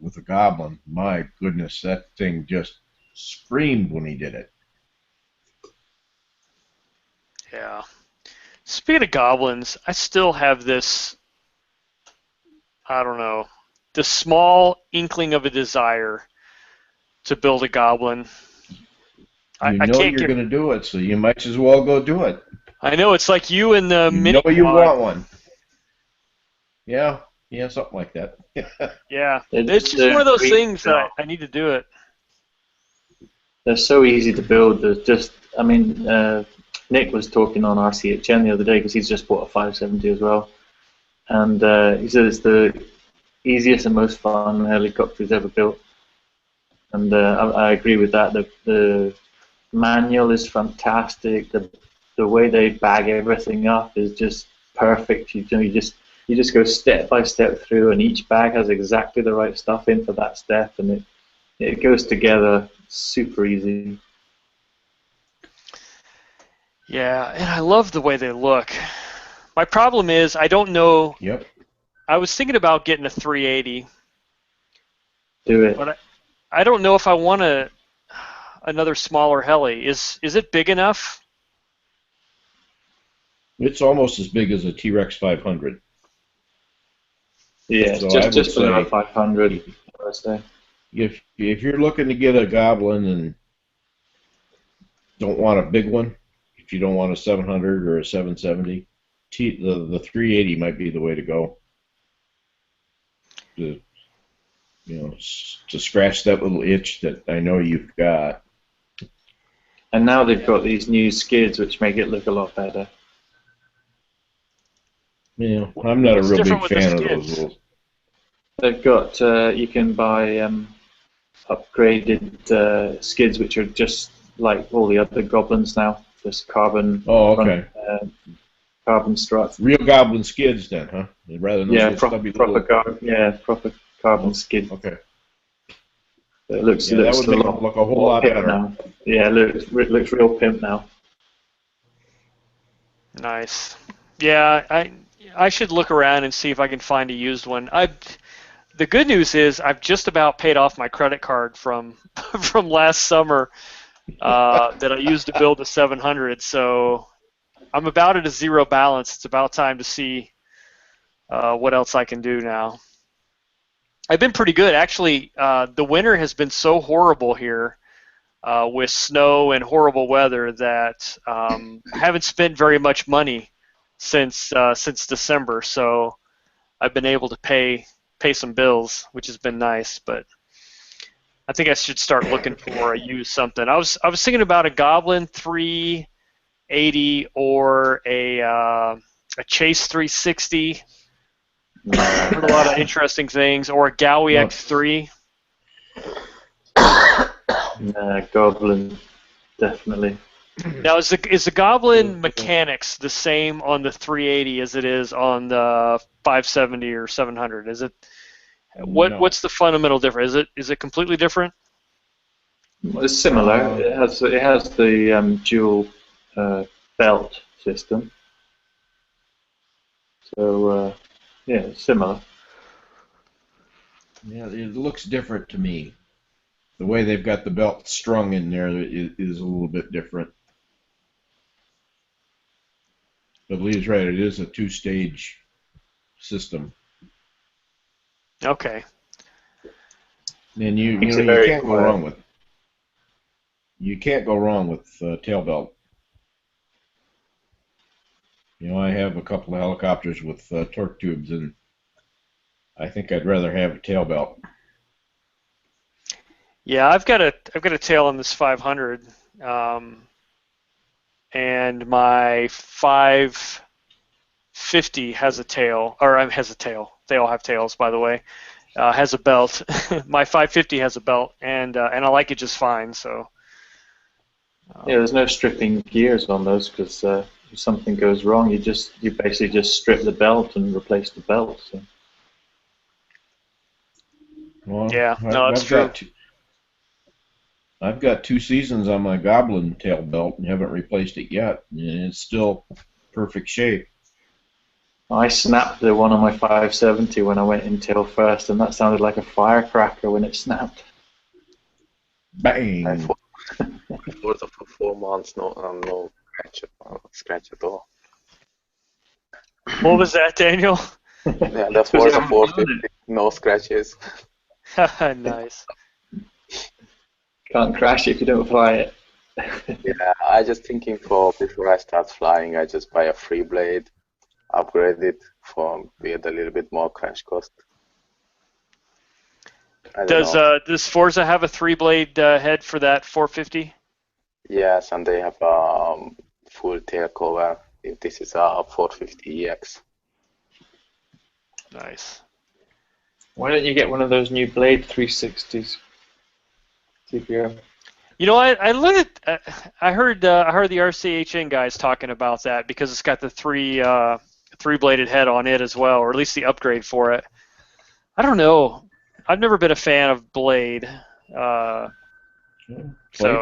with the Goblin, my goodness, that thing just screamed when he did it. Yeah. Speaking of goblins, I still have this, I don't know, the small inkling of a desire to build a goblin. You I know can't you're get. going to do it, so you might as well go do it. I know it's like you and the You mini know you quad. want one. Yeah, something like that. Yeah, it's just one of those things that I need to do it. They're so easy to build. There's just, I mean, Nick was talking on RCHN the other day because he's just bought a 570 as well, and he said it's the easiest and most fun helicopter he's ever built. And I agree with that. The manual is fantastic. The way they bag everything up is just perfect. You just go step by step through, and each bag has exactly the right stuff in for that step, and it goes together super easy. Yeah, and I love the way they look. My problem is I don't know. Yep. I was thinking about getting a 380. Do it. But I don't know if I want another smaller heli. Is it big enough? It's almost as big as a T-Rex 500. Yeah, So just below 500. I say. If you're looking to get a Goblin and don't want a big one, if you don't want a 700 or a 770, the 380 might be the way to go. To scratch that little itch that I know you've got. And now they've got these new skids which make it look a lot better. Yeah, I'm not a real big fan of those little. They've got you can buy upgraded skids which are just like all the other Goblins now, just carbon. Oh, okay. Carbon struts. Real Goblin skids, then, huh? Rather than those proper carbon skid. Okay. It looks that would make it look a whole lot better. Now. Yeah, it looks real pimp now. Nice. Yeah, I should look around and see if I can find a used one. The good news is I've just about paid off my credit card from last summer that I used to build a 700. So I'm about at a zero balance. It's about time to see what else I can do now. I've been pretty good. Actually, the winter has been so horrible here with snow and horrible weather that I haven't spent very much money since December. So I've been able to pay some bills, which has been nice. But I think I should start looking for a used something. I was thinking about a Goblin 380 or a Chase 360. I've heard a lot of interesting things, or a Gowie X3. Goblin, definitely. Now, is the Goblin mechanics the same on the 380 as it is on the 570 or 700? Is it what's the fundamental difference? Is it completely different? Well, it's similar. It has the dual belt system. So yeah, it's similar. Yeah, it looks different to me. The way they've got the belt strung in there is a little bit different. But Lee's right, it is a two-stage system. Okay. And you can't go wrong with tail belt. I have a couple of helicopters with torque tubes, and I think I'd rather have a tail belt. Yeah, I've got a tail on this 500, and my 550 has a tail, has a tail. They all have tails, by the way. Has a belt. My 550 has a belt, and I like it just fine. So Yeah, there's no stripping gears on those because if something goes wrong, you basically just strip the belt and replace the belt. So. Well, Yeah, no, that's true. I've got 2 seasons on my Goblin tail belt and haven't replaced it yet, and it's still perfect shape. I snapped the one on my 570 when I went in tail first, and that sounded like a firecracker when it snapped. Bang! For the 4 months, no scratch at all. What was that, Daniel? Yeah, that's for the 450, no scratches. Nice. Can't crash if you don't fly it. Yeah, I just thinking for before I start flying, I just buy a free blade, upgrade it with a little bit more crash cost. Does Forza have a 3-blade head for that 450? Yes, and they have full tail cover. If this is a 450EX. Nice. Why don't you get one of those new Blade 360s? CPO. You know, I looked at, I heard the RCHN guys talking about that because it's got the three-bladed head on it as well, or at least the upgrade for it. I don't know. I've never been a fan of Blade. Blade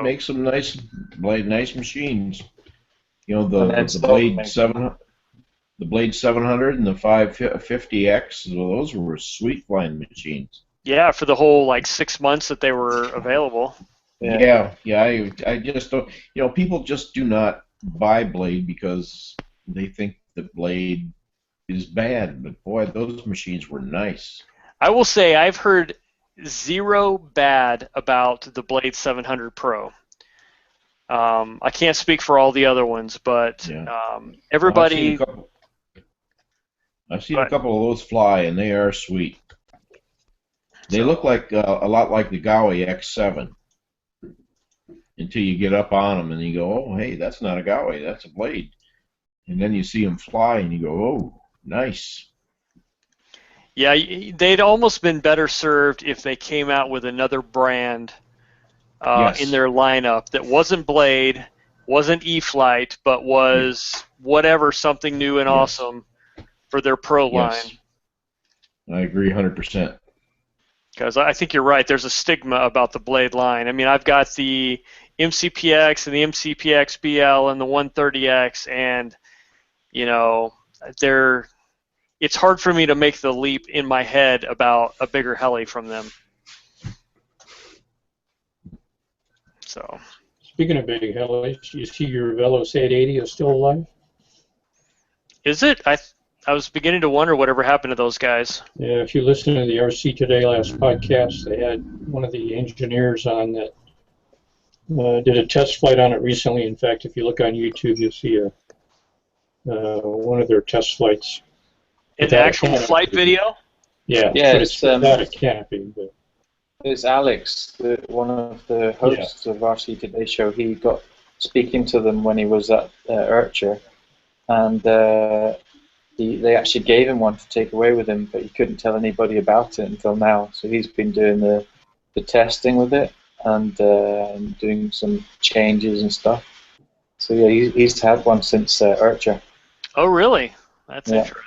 makes some nice machines. You know, the Blade 700, the Blade 700 and the 550X. Those were sweet flying machines. Yeah, for the whole like 6 months that they were available. Yeah. I just don't. You know, people just do not buy Blade because they think that Blade is bad. But boy, those machines were nice. I will say I've heard zero bad about the Blade 700 Pro. I can't speak for all the other ones, but everybody. I've seen a couple of those fly, and they are sweet. They look like a lot like the Gaui X7 until you get up on them and you go, oh, hey, that's not a Gaui, that's a Blade. And then you see them fly and you go, oh, nice. Yeah, they'd almost been better served if they came out with another brand in their lineup that wasn't Blade, wasn't E-Flight, but was whatever, something new and awesome for their Pro line. I agree 100%. Because I think you're right. There's a stigma about the Blade line. I mean, I've got the MCPX and the MCPX BL and the 130X, and you know, it's hard for me to make the leap in my head about a bigger heli from them. So. Speaking of big helis, you see your Velos 880 is still alive? Is it? I was beginning to wonder whatever happened to those guys. Yeah, if you listen to the RC Today last podcast, they had one of the engineers on that did a test flight on it recently. In fact, if you look on YouTube, you'll see one of their test flights. An actual flight video? Yeah, but it's without a canopy. But. It's Alex, one of the hosts of RC Today show. He got speaking to them when he was at Urcher, and they actually gave him one to take away with him, but he couldn't tell anybody about it until now. So he's been doing the testing with it and doing some changes and stuff. So yeah, he's had one since Urcher. Oh really? That's interesting.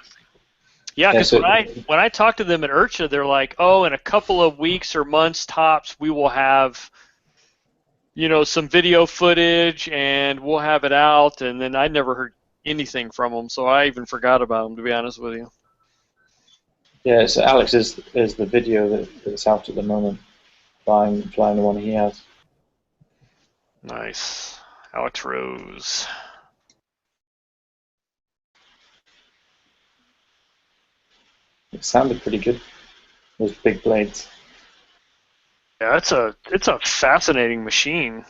Yeah, because when I talked to them at Urcha, they're like, oh, in a couple of weeks or months tops, we will have, you know, some video footage and we'll have it out. And then I never heard anything from them, so I even forgot about them, to be honest with you. Yeah, so Alex is the video that's out at the moment, flying the one he has. Nice. Alex Rose. It sounded pretty good. Those big blades. Yeah, it's a fascinating machine.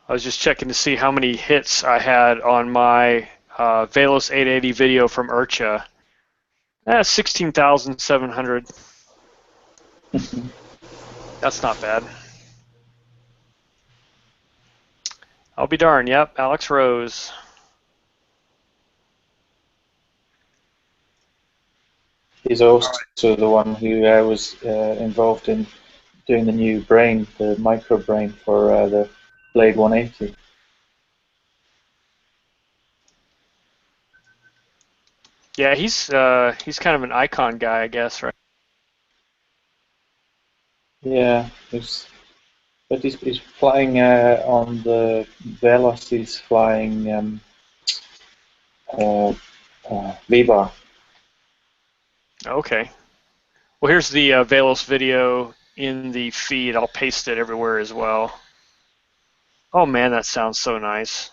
I was just checking to see how many hits I had on my Velos 880 video from Urcha. 16,700. That's not bad. I'll be darned. Yep, Alex Rose. He's also the one who was involved in doing the new brain, the micro brain for the Blade 180. Yeah, he's kind of an icon guy, I guess, right? Yeah, but he's flying on the Velos. He's flying V-bar. Okay. Well, here's the Velos video in the feed. I'll paste it everywhere as well. Oh man, that sounds so nice.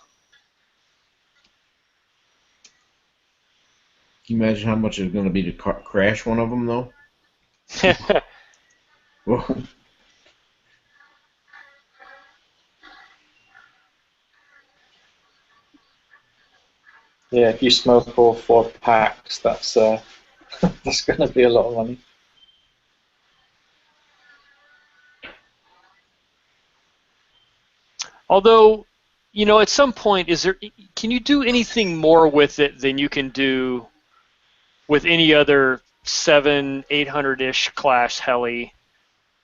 Can you imagine how much it's going to be to crash one of them, though? Whoa. Yeah, if you smoke all 4 packs, that's that's going to be a lot of money. Although, you know, at some point, can you do anything more with it than you can do with any other 800-ish class heli,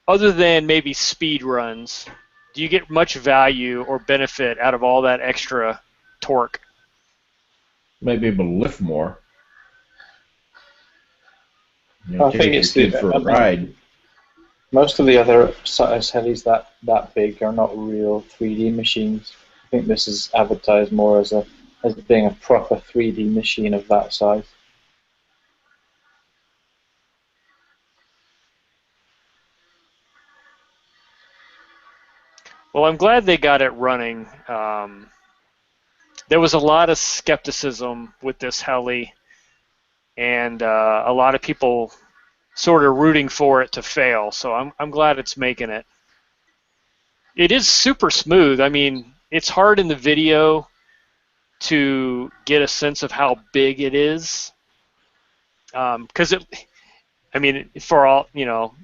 other than maybe speed runs? Do you get much value or benefit out of all that extra torque? Might be able to lift more. I think it's for a ride. Most of the other size helis that big are not real 3D machines. I think this is advertised more as being a proper 3D machine of that size. Well, I'm glad they got it running. There was a lot of skepticism with this heli, and a lot of people sort of rooting for it to fail. So I'm glad it's making it. It is super smooth. I mean, it's hard in the video to get a sense of how big it is, because I mean, for all you know,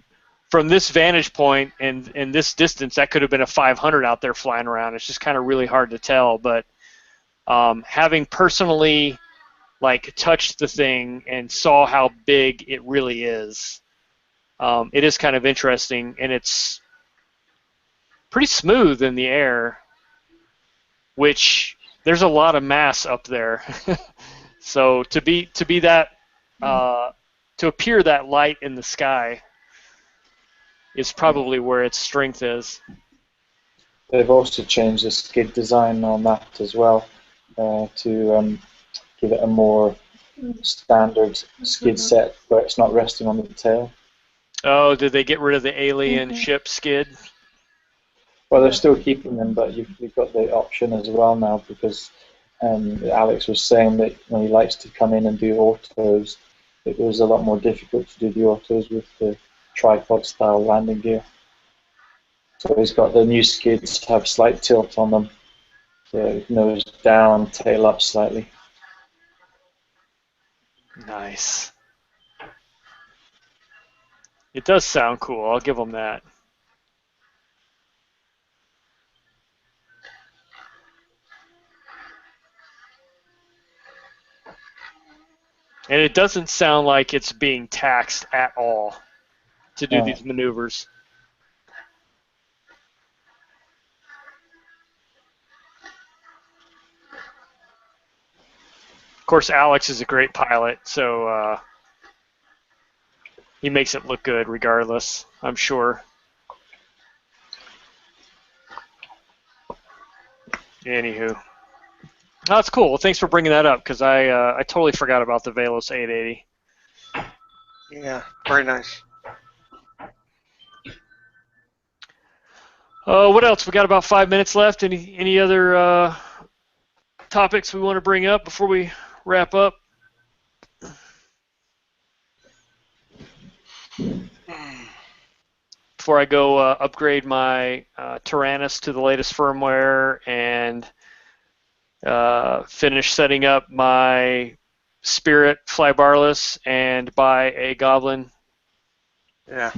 from this vantage point and this distance, that could have been a 500 out there flying around. It's just kind of really hard to tell. But having personally touched the thing and saw how big it really is, it is kind of interesting, and it's pretty smooth in the air, which there's a lot of mass up there. So to be that to appear that light in the sky is probably where its strength is. They've also changed the skid design on that as well to give it a more standard skid set where it's not resting on the tail. Oh, did they get rid of the alien ship skid? Well, they're still keeping them, but you've got the option as well now because Alex was saying that when he likes to come in and do autos, it was a lot more difficult to do the autos with the tripod-style landing gear. So he's got the new skids have slight tilt on them, so nose down, tail up slightly. Nice. It does sound cool. I'll give them that. And it doesn't sound like it's being taxed at all to do these maneuvers. Of course, Alex is a great pilot, so he makes it look good regardless, I'm sure. Anywho. Oh, that's cool. Well, thanks for bringing that up, because I totally forgot about the Velos 880. Yeah, very nice. What else? We got about 5 minutes left. Any other topics we want to bring up before we wrap up? Before I go upgrade my Tyrannus to the latest firmware and finish setting up my Spirit flybarless and buy a Goblin. Yeah.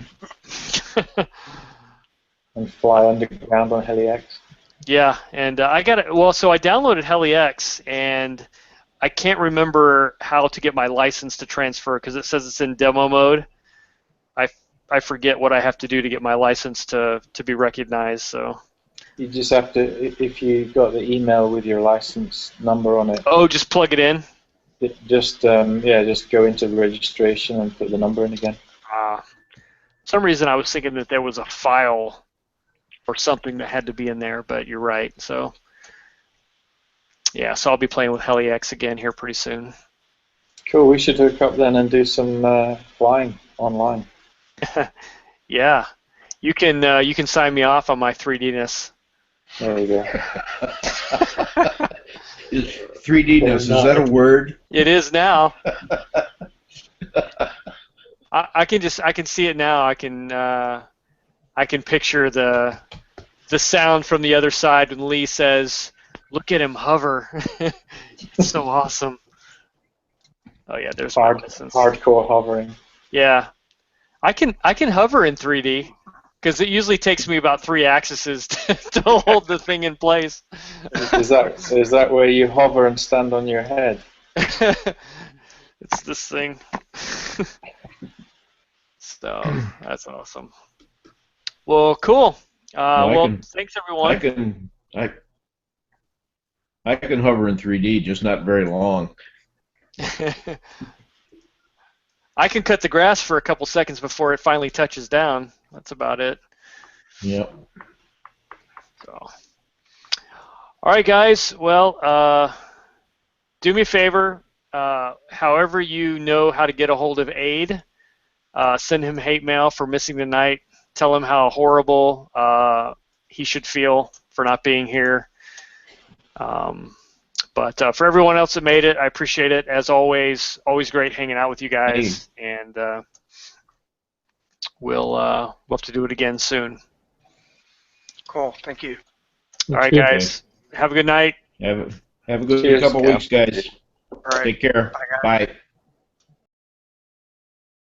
And fly underground on Heli X. Yeah, and I got it. Well, so I downloaded Heli X, and I can't remember how to get my license to transfer because it says it's in demo mode. I forget what I have to do to get my license to be recognized. So. You just have to, if you got the email with your license number on it. Oh, just plug it in. Just just go into registration and put the number in again. For some reason I was thinking that there was a file or something that had to be in there, but you're right. So yeah, so I'll be playing with HeliX again here pretty soon. Cool. We should hook up then and do some flying online. Yeah, you can sign me off on my 3D-ness. There you go. 3D-ness, is that a word? It is now. I can see it now. I can picture the sound from the other side when Lee says, "Look at him hover." It's so awesome. Oh yeah, there's hardcore hovering. Yeah, I can hover in 3D because it usually takes me about 3 axes to hold the thing in place. Is that where you hover and stand on your head? It's this thing. So that's awesome. Well, cool. Thanks everyone. I can hover in 3D, just not very long. I can cut the grass for a couple seconds before it finally touches down. That's about it. Yep. So, all right, guys. Well, do me a favor. However you know how to get a hold of Aid, send him hate mail for missing the night. Tell him how horrible he should feel for not being here. But for everyone else that made it, I appreciate it. As always great hanging out with you guys. Hey. And we'll have to do it again soon. Cool. Thank you. All right, guys. Have a good night. Have a good couple weeks, guys. All right. Take care. Bye, guys. Bye.